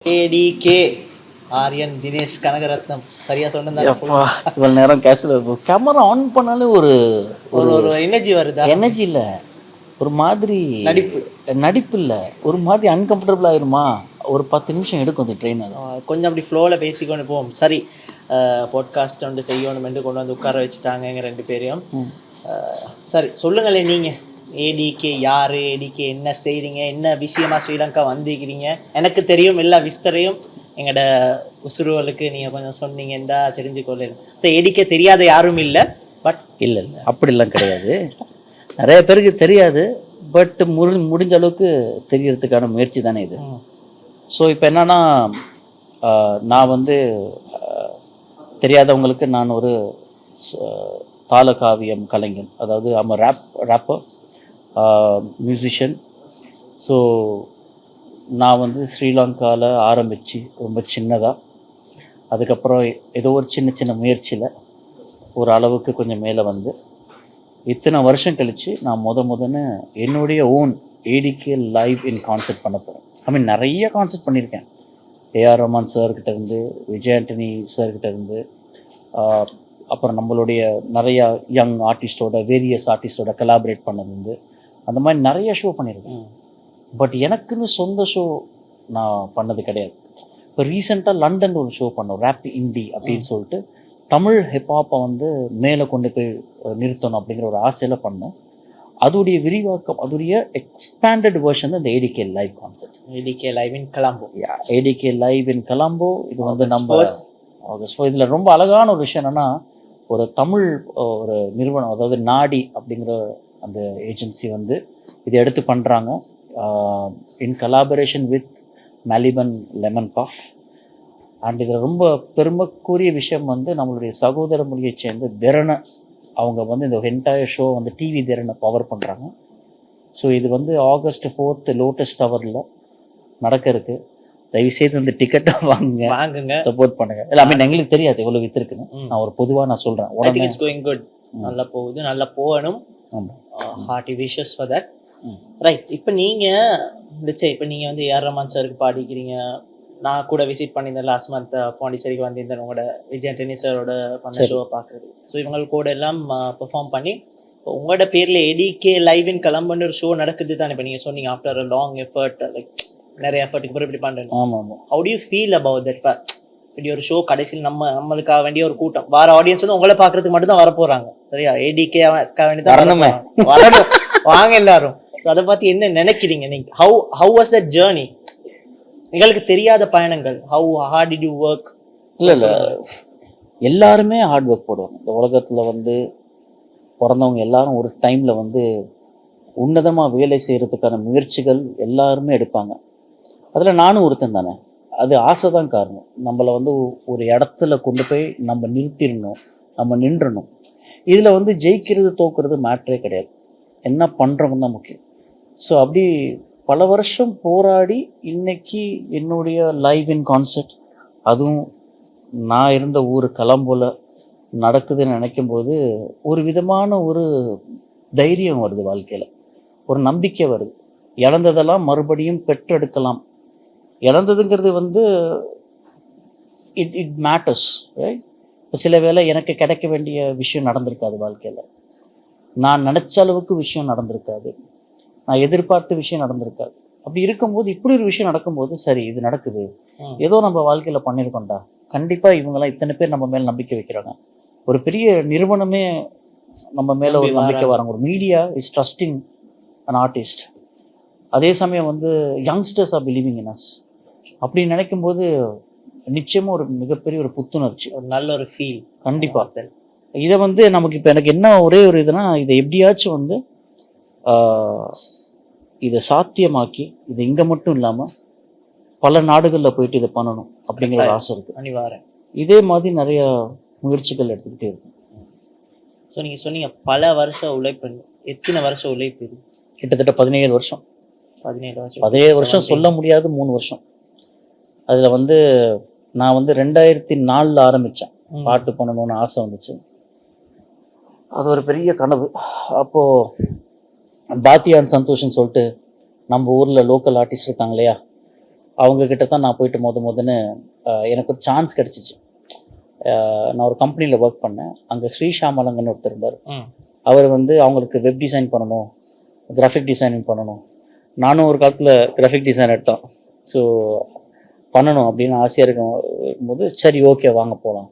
ATK Aryan Dinesh Kanagaratnam சரியா சொன்னதா? இவ்வளவு நேரம் கேஷ்ல கேமரா ஆன் பண்ணாலே ஒரு ஒரு ஒரு எனர்ஜி வருதா? எனர்ஜி இல்லை, ஒரு மாதிரி நடிப்பு இல்லை, ஒரு மாதிரி அன்கம்ஃபர்டபுள் ஆயிருமா. ஒரு 10 நிமிஷம் எடுக்கும் அந்த ட்ரெயின். கொஞ்சம் அப்படி ஃப்ளோவில் பேசிக்கொண்டு போவோம். சரி, பாட்காஸ்ட் வந்து செய்யணும் என்று கொண்டு வந்து உட்கார வச்சுட்டாங்க எங்கள் 2 பேரையும். சரி சொல்லுங்களே, நீங்கள் ஏடிகே யார், ஏடிகே என்ன செய்கிறீங்க, என்ன விஷயமா ஸ்ரீலங்கா வந்திருக்கிறீங்க? எனக்கு தெரியும் எல்லா விஸ்தரையும், எங்களோட உசுறுவலுக்கு நீங்கள் கொஞ்சம் சொன்னீங்கன்னா தெரிஞ்சுக்கொள்ளேன். ஸோ ஏடிகே தெரியாத யாரும் இல்லை, பட் இல்லை அப்படிலாம் கிடையாது. நிறைய பேருக்கு தெரியாது, பட் முடிஞ்ச அளவுக்கு தெரியறதுக்கான முயற்சி தானே இது. ஸோ இப்போ என்னன்னா, நான் வந்து தெரியாதவங்களுக்கு நான் ஒரு தாளகாவியம் கலைஞன், அதாவது ஆமாம் ரேப்பர் மியூசிஷியன். ஸோ நான் வந்து ஸ்ரீலங்காவில் ஆரம்பித்து ரொம்ப சின்னதாக, அதுக்கப்புறம் ஏதோ ஒரு சின்ன சின்ன முயற்சியில் ஒரு அளவுக்கு கொஞ்சம் மேலே வந்து இத்தனை வருஷம் கழித்து நான் முதன்னு என்னுடைய own ATK live in concert பண்ண போகிறேன். நிறைய கான்சர்ட் பண்ணியிருக்கேன். ஏஆர் ரஹ்மான் சார்கிட்ட இருந்து, விஜய் ஆண்டனி சார்கிட்ட இருந்து, அப்புறம் நம்மளுடைய நிறையா யங் ஆர்டிஸ்டோட, வேரியஸ் ஆர்டிஸ்டோட கொலாபரேட் பண்ணது, அந்த மாதிரி நிறைய ஷோ பண்ணியிருக்கேன். பட் எனக்குன்னு சொந்த ஷோ நான் பண்ணது கிடையாது. இப்போ ரீசெண்டாக லண்டனில் ஒரு ஷோ பண்ணோம், ரேப் இண்டி அப்படின்னு சொல்லிட்டு, தமிழ் ஹிப்ஹாப்பை வந்து மேலே கொண்டு போய் நிறுத்தணும் அப்படிங்கிற ஒரு ஆசையில் பண்ணோம். அதோடைய விரிவாக்கம், அதோடைய எக்ஸ்பேண்டட் வெர்ஷன் தான் இந்த ATK live concert. ATK live in Colombo. ATK live in Colombo. இது வந்து நம்ம ஆகஸ்ட். இதில் ரொம்ப அழகான ஒரு விஷயம் என்னென்னா, ஒரு தமிழ் ஒரு நிறுவனம், அதாவது நாடி அப்படிங்கிற அந்த ஏஜென்சி வந்து இதை எடுத்து பண்ணுறாங்க, in collaboration with Maliban lemon puff. And இதில் ரொம்ப பெருமைக்குரிய விஷயம் வந்து நம்மளுடைய சகோதர மொழியை சேர்ந்த திறனை, அவங்க வந்து இந்த என்டையர் ஷோ வந்து டிவி திறனை பவர் பண்ணுறாங்க. ஸோ இது வந்து ஆகஸ்ட் 4 லோட்டஸ் டவரில் நடக்க இருக்கு. தயவுசெய்து அந்த டிக்கெட்டை வாங்குங்க, சப்போர்ட் பண்ணுங்க. எல்லாமே எங்களுக்கு தெரியாது எவ்வளோ வித்துருக்குன்னு, நான் ஒரு பொதுவாக நான் சொல்கிறேன். உடனே இட்ஸ் கோயிங் குட், நல்லா போகுது, நல்லா போகணும். Hearty wishes for that. Right. இப்போ நீங்கள் வந்து ஏஆர் ரஹ்மான் சாருக்கு பாடிக்கிறீங்க. நான் கூட விசிட் பண்ணியிருந்தேன் லாஸ்ட் மந்த் பாண்டிச்சேரிக்கு வந்திருந்தேன் உங்களோட விஜய் ஆண்டனி சாரோட பண்ண ஷோவை பார்க்குறது. ஸோ இவங்க கூட எல்லாம் பெர்ஃபார்ம் பண்ணி, இப்போ உங்களோட பேரில் ஏடிகே லைவ் இன் கொலம்போன்னு ஒரு ஷோ நடக்குது தான். இப்போ நீங்கள் சொன்னீங்க after a long effort, like நிறைய எஃபர்ட்டுக்கு பிறகு இப்படி பண்ணுறேன். ஆமாம். How to you feel about that? இப்போ இப்படி ஒரு ஷோ கடைசியில் நம்மளுக்காக வேண்டிய ஒரு கூட்டம், வார ஆடியன்ஸ் வந்து உங்களை பார்க்கறதுக்கு மட்டும் தான் வரப்போகிறாங்க, சரியா? ஏடிகே வேண்டி தான் வரணும், வாங்க எல்லாரும். ஸோ அதை பார்த்து என்ன நினைக்கிறீங்க நீங்கள்? How was that journey? எங்களுக்கு தெரியாத பயணங்கள். How heart did you work? இல்லை எல்லாருமே ஹார்ட் ஒர்க் போடுவாங்க. இந்த உலகத்தில் வந்து பிறந்தவங்க எல்லாரும் ஒரு டைமில் வந்து உன்னதமாக வேலை செய்கிறதுக்கான முயற்சிகள் எல்லாருமே எடுப்பாங்க. அதில் நானும் ஒருத்தன் தானே. அது ஆசை தான் காரணம். நம்மளை வந்து ஒரு இடத்துல கொண்டு போய் நம்ம நிறுத்திடணும், நம்ம நின்றணும். இதில் வந்து ஜெயிக்கிறது தோக்குறது மேட்ரே கிடையாது, என்ன பண்ணுறவங்க தான் முக்கியம். ஸோ அப்படி பல வருஷம் போராடி இன்னைக்கு என்னுடைய லைவ் இன் கான்சர்ட், அதுவும் நான் இருந்த ஊர் கொலம்போல நடக்குதுன்னு நினைக்கும்போது ஒரு விதமான ஒரு தைரியம் வருது, வாழ்க்கையில் ஒரு நம்பிக்கை வருது. இழந்ததெல்லாம் மறுபடியும் பெற்றெடுக்கலாம். இழந்ததுங்கிறது வந்து இட் மேட்டர்ஸ், ரைட்? இப்போ சில வேளை எனக்கு கிடைக்க வேண்டிய விஷயம் நடந்திருக்காது வாழ்க்கையில், நான் நினச்ச அளவுக்கு விஷயம் நடந்திருக்காது, நான் எதிர்பார்த்த விஷயம் நடந்திருக்காது. அப்படி இருக்கும்போது இப்படி ஒரு விஷயம் நடக்கும்போது, சரி இது நடக்குது, ஏதோ நம்ம வாழ்க்கையில் பண்ணியிருக்கோண்டா, கண்டிப்பாக இவங்கெல்லாம் இத்தனை பேர் நம்ம மேலே நம்பிக்கை வைக்கிறாங்க, ஒரு பெரிய நிறுவனமே நம்ம மேலே ஒரு நம்பிக்கை வராங்க, ஒரு media is trusting an artist. அதே சமயம் வந்து youngsters are believing in us. அப்படி நினைக்கும்போது நிச்சயமாக ஒரு மிகப்பெரிய ஒரு புத்துணர்ச்சி, ஒரு நல்ல ஒரு ஃபீல். கண்டிப்பாக இதை வந்து நமக்கு இப்போ எனக்கு என்ன ஒரே ஒரு இதுனா, இதை எப்படியாச்சும் வந்து இதை சாத்தியமாக்கி, இது இங்கே மட்டும் இல்லாமல் பல நாடுகளில் போயிட்டு இதை பண்ணணும் அப்படிங்கிற ஒரு ஆசை இருக்குது. அனிவாரம். இதே மாதிரி நிறைய முயற்சிகள் எடுத்துக்கிட்டே இருக்கும். ஸோ நீங்கள் சொன்னீங்க பல வருஷம் உழைப்பு. எத்தனை வருஷம் உழைப்பு இது? கிட்டத்தட்ட 17 வருஷம். 17 வருஷம் சொல்ல முடியாது, 3 வருஷம். அதில் வந்து நான் வந்து 2004 ஆரம்பித்தேன், பாட்டு பண்ணணும்னு ஆசை வந்துச்சு. அது ஒரு பெரிய கனவு. அப்போது பாத்தியான் சந்தோஷன்னு சொல்லிட்டு நம்ம ஊரில் லோக்கல் ஆர்டிஸ்ட் இருக்காங்க இல்லையா, அவங்கக்கிட்ட தான் நான் போயிட்டு முதன்னு எனக்கு ஒரு சான்ஸ் கிடச்சிச்சு. நான் ஒரு கம்பெனியில் ஒர்க் பண்ணேன். அங்கே ஸ்ரீஷாமலங்கன்னு ஒருத்தர் இருந்தார். அவர் வந்து அவங்களுக்கு வெப் டிசைன் பண்ணணும், கிராஃபிக் டிசைனிங் பண்ணணும். நானும் ஒரு காலத்தில் கிராஃபிக் டிசைன் எடுத்தோம். ஸோ பண்ணணும் அப்படின்னு ஆசையாக இருக்கும்போது சரி ஓகே வாங்க போகலாம்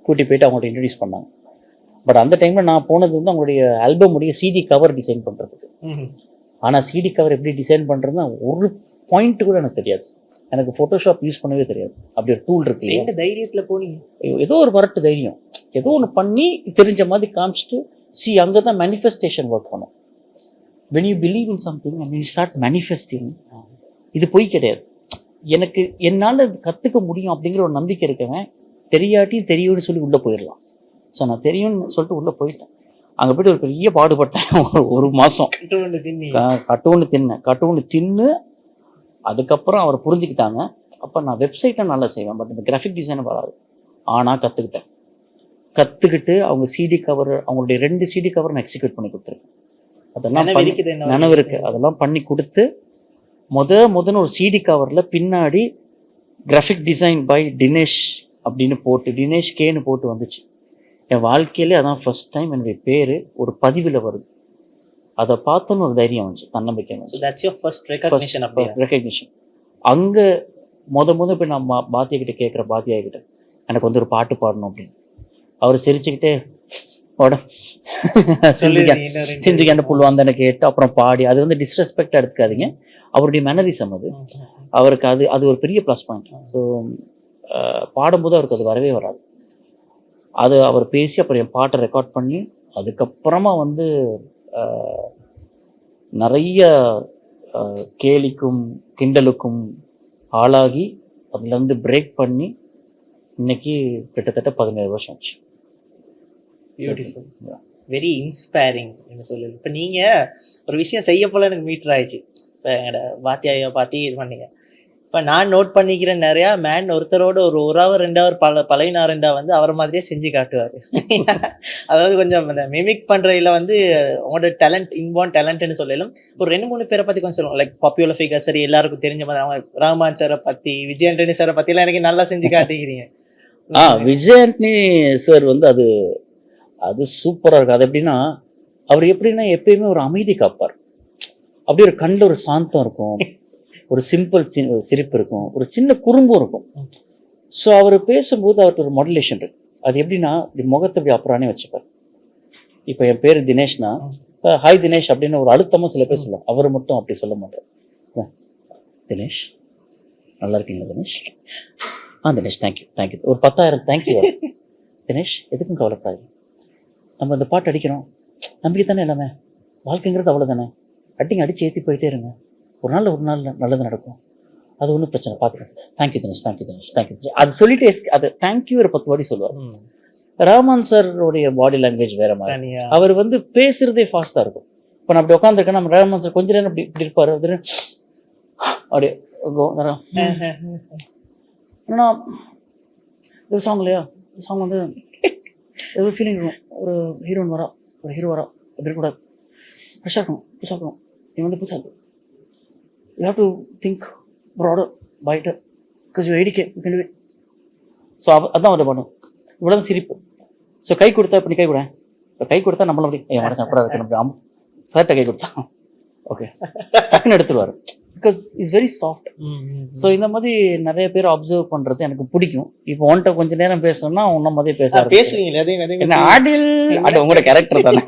கூட்டி போயிட்டு அவங்கள்ட்ட இன்ட்ரடியூஸ் பண்ணாங்க. பட் அந்த டைமில் நான் போனது வந்து அவங்களுடைய ஆல்பமுடைய சிடி கவர் டிசைன் பண்ணுறதுக்கு. ஆனால் சிடி கவர் எப்படி டிசைன் பண்ணுறதுன்னா ஒரு பாயிண்ட் கூட எனக்கு தெரியாது. எனக்கு ஃபோட்டோஷாப் யூஸ் பண்ணவே தெரியாது. அப்படி ஒரு டூல் இருக்கு. எந்த தைரியத்தில் போனீங்க? ஏதோ ஒரு வரட்டு தைரியம், ஏதோ ஒன்று பண்ணி தெரிஞ்ச மாதிரி காமிச்சிட்டு அங்கே தான் மேனிஃபெஸ்டேஷன் ஒர்க் பண்ணும். when you believe in something and you start manifesting, இது பொய் கிடையாது. எனக்கு என்னால் இது கற்றுக்க முடியும் அப்படிங்கிற ஒரு நம்பிக்கை இருக்கவன் தெரியாட்டியும் தெரியும்னு சொல்லி உள்ளே போயிடலாம். ஸோ நான் தெரியும்னு சொல்லிட்டு உள்ளே போயிட்டேன். அங்கே போய்ட்டு ஒரு பெரிய பாடுபட்டேன். ஒரு மாதம் கட்டூன்னு தின்னு அதுக்கப்புறம் அவர் புரிஞ்சுக்கிட்டாங்க. அப்போ நான் வெப்சைட்டில் நல்லா செய்வேன், பட் இந்த கிராஃபிக் டிசைன் வராது. ஆனால் கற்றுக்கிட்டு அவங்க சிடி கவர், அவங்களுடைய 2 சிடி கவர் நான் எக்ஸிக்யூட் பண்ணி கொடுத்துருக்கேன். அதெல்லாம் நினைவு இருக்குது. அதெல்லாம் பண்ணி கொடுத்து முதன்னு ஒரு சிடி கவரில் பின்னாடி கிராஃபிக் டிசைன் பை தினேஷ் அப்படின்னு போட்டு, தினேஷ் கேன்னு போட்டு வந்துச்சு. என் வாழ்க்கையிலே அதான் ஃபர்ஸ்ட் டைம் என்னுடைய பேர் ஒரு பதிவில் வருது. அதை பார்த்தோன்னு ஒரு தைரியம் வந்துச்சு, தன்னம்பிக்கை. ரெக்கக்னிஷன் அங்கே இப்போ நான் பாத்தியா கிட்ட கேட்குற, பாத்தியா கிட்ட எனக்கு வந்து ஒரு பாட்டு பாடணும் அப்படின்னு. அவர் சிரிச்சுக்கிட்டே சிந்திக்காண்ட புல்லுவாந்தனை கேட்டு அப்புறம் பாடி, அது வந்து டிஸ்ரெஸ்பெக்டாக எடுத்துக்காதீங்க, அவருடைய மேனரிசம் அது. அவருக்கு அது ஒரு பெரிய ப்ளஸ் பாயிண்ட். ஸோ பாடும்போது அவருக்கு அது வரவே வராது. அது அவர் பேசி அப்புறம் என் பாட்டை ரெக்கார்ட் பண்ணி அதுக்கப்புறமா வந்து நிறைய கேலிக்கும் கிண்டலுக்கும் ஆளாகி அதுலேருந்து பிரேக் பண்ணி இன்னைக்கு கிட்டத்தட்ட 17 வருஷம் ஆச்சு. பியூட்டிஃபுல், வெரி இன்ஸ்பைரிங் என்ன சொல்லுது. இப்போ நீங்கள் ஒரு விஷயம் செய்ய போல எனக்கு மீட்டர் ஆயிடுச்சு. இப்போ என்னோட வாத்தியாயை பார்த்து இது பண்ணீங்க. இப்போ நான் நோட் பண்ணிக்கிறேன், நிறையா மேன் ஒருத்தரோட ஒரு ஹவர் 2 ஹவர் பழையினாருண்டா வந்து அவரை மாதிரியே செஞ்சு காட்டுவார். அதாவது கொஞ்சம் அந்த மிமிக் பண்ணுறதுல வந்து உங்களோட டேலண்ட், இன்பார்ன் டேலண்ட்னு சொல்லலாம். ஒரு 2-3 பேரை பற்றி கொஞ்சம் சொல்லுவோம். லைக் பாப்புலர் ஃபிகர், சரி எல்லாருக்கும் தெரிஞ்ச மாதிரி அவங்க ரஹ்மான் சாரை பற்றி, விஜய் ஆண்டனி சாரை பற்றிலாம் எனக்கு நல்லா செஞ்சு காட்டிக்கிறீங்க. விஜய் ஆண்டனி சார் வந்து அது சூப்பராக இருக்குது. அது எப்படின்னா, அவர் எப்படின்னா எப்பயுமே ஒரு அமைதி காப்பார். அப்படி ஒரு கண்ணில் ஒரு சாந்தம் இருக்கும், ஒரு சிம்பிள் சிரிப்பு இருக்கும், ஒரு சின்ன குறும்பும் இருக்கும். ஸோ அவர் பேசும்போது அவர்கிட்ட ஒரு மாடுலேஷன் இருக்கு. அது எப்படின்னா இப்படி முகத்தை அப்படி அப்புறானே வச்சுப்பார். இப்போ என் பேர் தினேஷ்னா ஹாய் தினேஷ் அப்படின்னு ஒரு அழுத்தமாக சில பேர் சொல்லுவாங்க. அவர் மட்டும் அப்படி சொல்ல மாட்டார். தினேஷ் நல்லா இருக்கீங்களா தினேஷ்? தினேஷ் தேங்க்யூ ஒரு 10,000 தேங்க்யூ. தினேஷ் எதுக்கும் கவலைப்படாது, நம்ம இந்த பாட்டு அடிக்கிறோம், நம்பிக்கை தானே எல்லாமே, வாழ்க்கைங்கிறது அவ்வளோதானே, அடிச்சு ஏற்றி போயிட்டே இருங்க, ஒரு நாள் நல்லது நடக்கும், அது ஒன்றும் பிரச்சனை பார்த்துக்கலாம். தேங்க்யூ தினேஷ். அது சொல்லிட்டு அது தேங்க்யூ ஒரு 10 வாட்டி சொல்லுவார். ரஹ்மான் சாரோடைய பாடி லாங்குவேஜ் வேற மாதிரி. அவர் வந்து பேசுறதே ஃபாஸ்ட்டாக இருக்கும். இப்போ நான் அப்படி உட்காந்துருக்கேன், நம்ம ரஹ்மான் சார் கொஞ்ச நேரம் இப்படி இருப்பார். அப்படியே ஏன்னா ஒரு சாங் இல்லையா, சாங் வந்து ஒரு ஃபீலிங் இருக்கும். ஒரு ஹீரோ வரா அப்படி இருக்கக்கூடாது, ஃப்ரெஷ்ஷாக இருக்கணும், இவன் வந்து புதுசாக இருக்கும். You have to think broader fighter because you IDK you can do it. So அதான் அவரை பண்ணும். இவ்வளோ சிரிப்பு. ஸோ கை கொடுத்தா இப்படி கை கூட, இப்போ கை கொடுத்தா நம்மளும் அப்படி மனசு அப்புறம் இருக்கணும். அப்படி ஆமாம் சார்கிட்ட கை கொடுத்தா ஓகே டக்குன்னு எடுத்துருவார். Because is very soft. So இந்த மாதிரி நிறைய பேர் அப்சர்வ் பண்ணுறது எனக்கு பிடிக்கும். இப்போ ஒன்ட்ட கொஞ்சம் நேரம் பேசணும்னா உன்ன மாதிரியே பேசுவீங்க. அது உங்களோட கேரக்டர் தானே,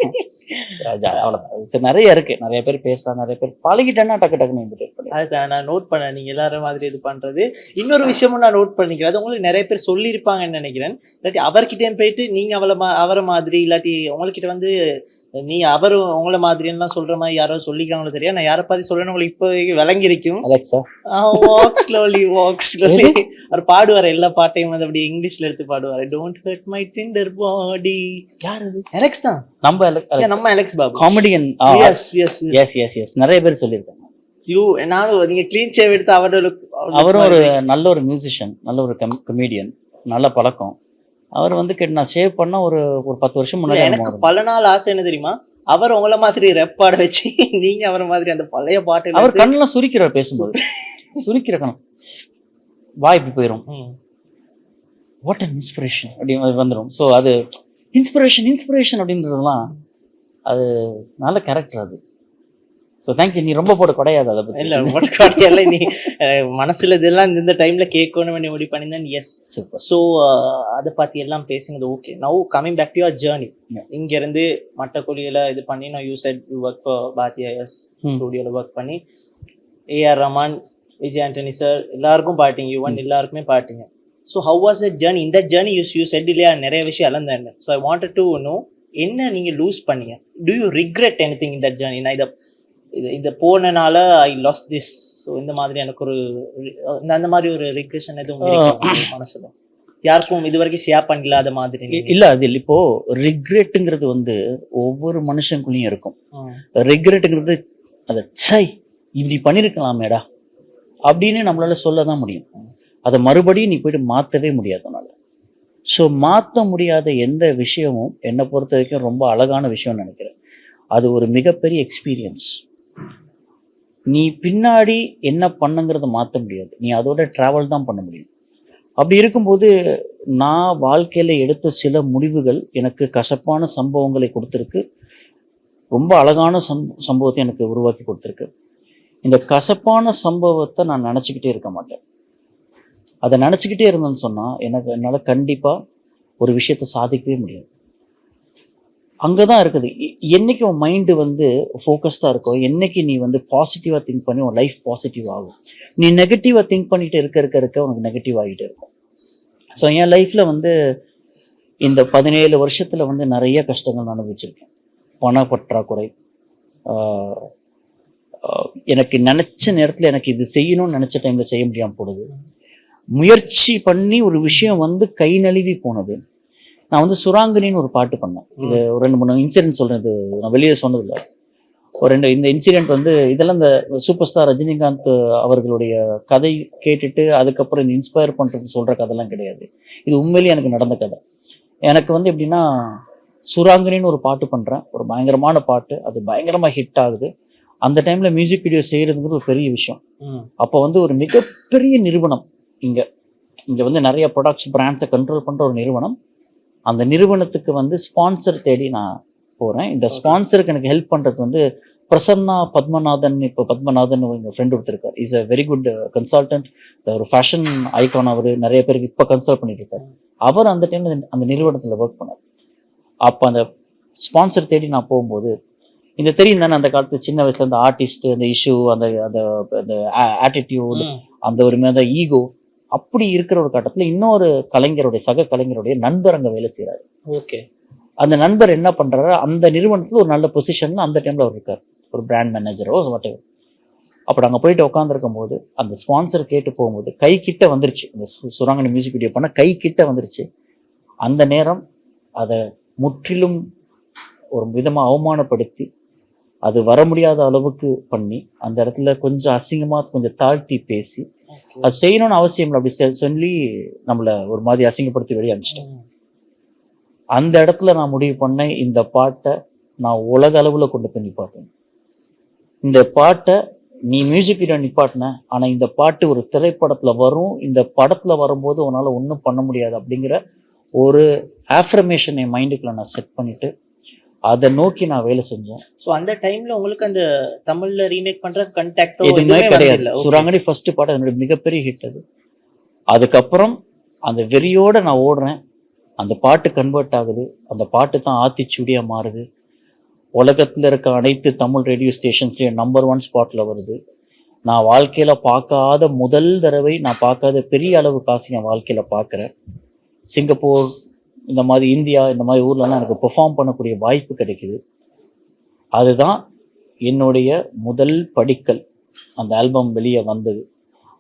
அவ்வளோதான். சரி, நிறைய இருக்கு, நிறைய பேர் பேசலாம், நிறைய பேர் பழகிட்டேன்னா டக்குன்னு இன்விடேட் பண்ணி. அதுதான் நான் நோட் பண்ணேன், நீங்கள் எல்லாரும் மாதிரி இது பண்ணுறது. இன்னொரு விஷயமும் நான் நோட் பண்ணிக்கிறேன், அது உங்களுக்கு நிறைய பேர் சொல்லியிருப்பாங்கன்னு நினைக்கிறேன். இல்லாட்டி அவர்கிட்டே போயிட்டு நீங்கள் அவரை மாதிரி, இல்லாட்டி உங்கள்கிட்ட வந்து நீ அவர் உங்களை மாதிரிலாம் சொல்ற மாதிரி யாரோ சொல்லிக்கிறாங்களோ தெரியா. நான் யாரை பத்தி சொல்றேன்னு உங்களுக்கு இப்போ விளங்கிருக்கும். அவர் பாடுவார், எல்லா பாட்டையும் வந்து அப்படி இங்கிலீஷ்ல எடுத்து பாடுவார். டோன்ட் ஹர்ட் மை டெண்டர் பாடி. யார் அது? அலெக்ஸ் தான், நம்ம அலெக்ஸ் பாபு, காமெடியன். எஸ் நிறைய பேர் சொல்லியிருக்காங்க. நீங்க கிளீன் சேவ் எடுத்து அவரும் ஒரு நல்ல ஒரு மியூசிஷியன், நல்ல ஒரு கமெடியன், நல்ல பழக்கம். அவர் வந்து நான் சேவ் பண்ண ஒரு 10 வருஷம் முன்னாடி. எனக்கு பல நாள் ஆசை என்ன தெரியுமா, அவர் உங்களை மாதிரி ரெப் பாட வச்சு நீங்க அவரை மாதிரி அந்த பழைய பாட்டு அவர் கண்ணெல்லாம் சுரிக்கிறார் பேசும்போது. சுருக்கிற கணம் வாய் இப்படி போயிடும். ம். வாட் அன் இன்ஸ்பிரேஷன் அப்படி வந்துடும். ஸோ அது இன்ஸ்பிரேஷன் அப்படின்றதுலாம் அது நல்ல கேரக்டர் அது. So thank you. நீ ரொம்ப போட குடையாது அதை பற்றி. இல்ல மொட்டக்காட்டியெல்லாம் நீ மனசுல இதெல்லாம் இந்த டைம்ல கேட்கணும் பண்ணி முடிவு பண்ணிதான். எஸ். சூப்பர். ஸோ அதை பற்றி எல்லாம் பேசுனது okay. Now coming back to your journey. இங்க இருந்து மட்டக்குழியில இது பண்ணி நான் you said you work for பாத்தியா ஸ்டுடியோல ஒர்க் பண்ணி ஏஆர் ரஹ்மான், விஜய் ஆண்டனி சார் எல்லாருக்கும் பாட்டிங்க, யுவன் எல்லாருக்குமே பாட்டிங்க. So how was the journey? இந்த ஜேர்னி யூ செட் இல்லையா நிறைய விஷயம் இழந்தேன். So I wanted to know என்ன நீங்க லூஸ் பண்ணீங்க. Do you regret anything in that journey? நான் இதை போனனால ஐ லாஸ் திஸ். ஸோ இந்த மாதிரி எனக்கு ஒரு அந்த மாதிரி ஒரு ரிக்ரெஷன் எதுவும் மனசுல யாருக்கும் இது வரைக்கும் ஷேர் பண்ணலாத மாதிரி? இல்ல அது இப்போ ரிக்ரெட்டுங்கிறது வந்து ஒவ்வொரு மனுஷனுக்குள்ளேயும் இருக்கும். ரிக்ரெட்டுங்கிறது அதை சை இப்படி பண்ணிருக்கலாமேடா அப்படின்னு நம்மளால சொல்லதான் முடியும். அதை மறுபடியும் நீ போயிட்டு மாற்றவே முடியாதனால. ஸோ மாற்ற முடியாத எந்த விஷயமும் என்னை பொறுத்த வரைக்கும் ரொம்ப அழகான விஷயம்னு நினைக்கிறேன். அது ஒரு மிகப்பெரிய எக்ஸ்பீரியன்ஸ். நீ பின்னாடி என்ன பண்ணுங்கிறத மாற்ற முடியாது, நீ அதோட ட்ராவல் தான் பண்ண முடியும். அப்படி இருக்கும்போது நான் வாழ்க்கையில் எடுத்த சில முடிவுகள் எனக்கு கசப்பான சம்பவங்களை கொடுத்துருக்கு, ரொம்ப அழகான சம்பவத்தை எனக்கு உருவாக்கி கொடுத்துருக்கு. இந்த கசப்பான சம்பவத்தை நான் நினச்சிக்கிட்டே இருக்க மாட்டேன். அதை நினச்சிக்கிட்டே இருந்தேன்னு சொன்னால் என்னால் கண்டிப்பாக ஒரு விஷயத்தை சாதிக்கவே முடியாது. அங்கே தான் இருக்குது. என்னைக்கு உன் மைண்டு வந்து ஃபோக்கஸ்டாக இருக்கோ, என்னைக்கு நீ வந்து பாசிட்டிவாக திங்க் பண்ணி உன் லைஃப் பாசிட்டிவ் ஆகும். நீ நெகட்டிவாக திங்க் பண்ணிட்டு இருக்க உனக்கு நெகட்டிவ் ஆகிட்டே இருக்கும். ஸோ என் லைஃப்பில் வந்து இந்த 17 வருஷத்தில் வந்து நிறைய கஷ்டங்கள் நான் அனுபவிச்சிருக்கேன். பண பற்றாக்குறை, எனக்கு நினச்ச நேரத்தில் எனக்கு இது செய்யணும்னு நினச்ச டைமில் செய்ய முடியாமல் போடுது. முயற்சி பண்ணி ஒரு விஷயம் வந்து கை நழுவி போனது. நான் வந்து சுராங்கினின்னு ஒரு பாட்டு பண்ணேன். இது ஒரு 2-3 இன்சிடென்ட் சொல்கிறேன். இது நான் வெளியே சொன்னதில்லை. இந்த இன்சிடென்ட் வந்து இதெல்லாம் இந்த சூப்பர் ஸ்டார் ரஜினிகாந்த் அவர்களுடைய கதை கேட்டுட்டு அதுக்கப்புறம் இந்த இன்ஸ்பயர் பண்ணுறது சொல்கிற கதைலாம் கிடையாது. இது உண்மையிலேயே எனக்கு நடந்த கதை. எனக்கு வந்து எப்படின்னா, சுராங்கினின்னு ஒரு பாட்டு பண்ணுறேன், ஒரு பயங்கரமான பாட்டு, அது பயங்கரமாக ஹிட் ஆகுது. அந்த டைமில் மியூசிக் வீடியோ செய்கிறதுங்கிறது ஒரு பெரிய விஷயம். அப்போ வந்து ஒரு மிகப்பெரிய நிறுவனம் இங்கே வந்து நிறைய ப்ரொடக்ட்ஸ் பிராண்ட்ஸை கண்ட்ரோல் பண்ணுற ஒரு நிறுவனம். அந்த நிறுவனத்துக்கு வந்து ஸ்பான்சர் தேடி நான் போகிறேன். இந்த ஸ்பான்சருக்கு எனக்கு ஹெல்ப் பண்ணுறது வந்து பிரசன்னா பத்மநாதன். இப்போ பத்மநாதன் எங்கள் ஃப்ரெண்ட் ஒருத்தருக்கார். Is a very good consultant, ஒரு ஃபேஷன் ஐகான். அவர் நிறைய பேருக்கு இப்போ கன்சல்ட் பண்ணிட்டு இருக்காரு. அவர் அந்த டைமில் அந்த நிறுவனத்தில் ஒர்க் பண்ணார். அப்போ அந்த ஸ்பான்சர் தேடி நான் போகும்போது இந்த தெரியும் தானே, அந்த காலத்து சின்ன வயசுல அந்த ஆர்டிஸ்ட், அந்த இஷ்யூ, அந்த ஆட்டிடியூட், அந்த ஒரு மேத ஈகோ, அப்படி இருக்கிற ஒரு கட்டத்தில் இன்னொரு கலைஞருடைய சக கலைஞருடைய நண்பர் அங்கே வேலை செய்கிறாரு. ஓகே. அந்த நண்பர் என்ன பண்ணுறாரு, அந்த நிறுவனத்தில் ஒரு நல்ல பொசிஷன்ல அந்த டைமில் அவர் இருக்கார், ஒரு பிராண்ட் மேனேஜரோ வாட் எவர். அப்போ நாங்கள் போயிட்டு உட்காந்துருக்கும் போது அந்த ஸ்பான்சர் கேட்டு போகும்போது கை கிட்ட வந்துருச்சு. அந்த சுராங்கனி மியூசிக் வீடியோ பண்ண கை கிட்ட வந்துருச்சு. அந்த நேரம் அதை முற்றிலும் ஒரு விதமாக அவமானப்படுத்தி அது வர முடியாத அளவுக்கு பண்ணி அந்த இடத்துல கொஞ்சம் அசிங்கமாக கொஞ்சம் தாழ்த்தி பேசி, அது செய்யணும்னு அவசியம் இல்லை, அப்படி சொல்லி நம்மளை ஒரு மாதிரி அசிங்கப்படுத்தி வெளியே அனுப்பிச்சிட்டேன். அந்த இடத்துல நான் முடிவு பண்ணேன், இந்த பாட்டை நான் உலக அளவில் கொண்டு போய் நிப்பாட்டேன். இந்த பாட்டை நீ மியூசிக் வீடியோ நிப்பாட்டின, ஆனால் இந்த பாட்டு ஒரு திரைப்படத்தில் வரும், இந்த படத்தில் வரும்போது உன்னால் ஒன்றும் பண்ண முடியாது அப்படிங்கிற ஒரு ஆஃபர்மேஷன் என் மைண்டுக்குள்ள நான் செட் பண்ணிட்டு அதை நோக்கி நான் வேலை செஞ்சேன். ஸோ அந்த டைம்ல உங்களுக்கு அந்த தமிழ்ல ரீமேக் பண்ற கண்டாக்டோ எதுவுமே கிடையாது. சுராங்கனி ஃபர்ஸ்ட் பாட்டு என்னோட மிகப்பெரிய ஹிட் அது. அதுக்கப்புறம் அந்த வெறியோட நான் ஓடுறேன், அந்த பாட்டு கன்வெர்ட் ஆகுது, அந்த பாட்டு தான் ஆத்திச்சூடியா மாறுது, உலகத்தில் இருக்க அனைத்து தமிழ் ரேடியோ ஸ்டேஷன்ஸ்லேயும் நம்பர் 1 ஸ்பாட்டில் வருது. நான் வாழ்க்கையில் பார்க்காத முதல் தடவை, நான் பார்க்காத பெரிய அளவு காசு என் வாழ்க்கையில் பார்க்குறேன். சிங்கப்பூர், இந்த மாதிரி இந்தியா, இந்த மாதிரி ஊர்லலாம் எனக்கு பெர்ஃபார்ம் பண்ணக்கூடிய வாய்ப்பு கிடைக்குது. அதுதான் என்னுடைய முதல் படிக்கல், அந்த ஆல்பம் வெளியே வந்தது.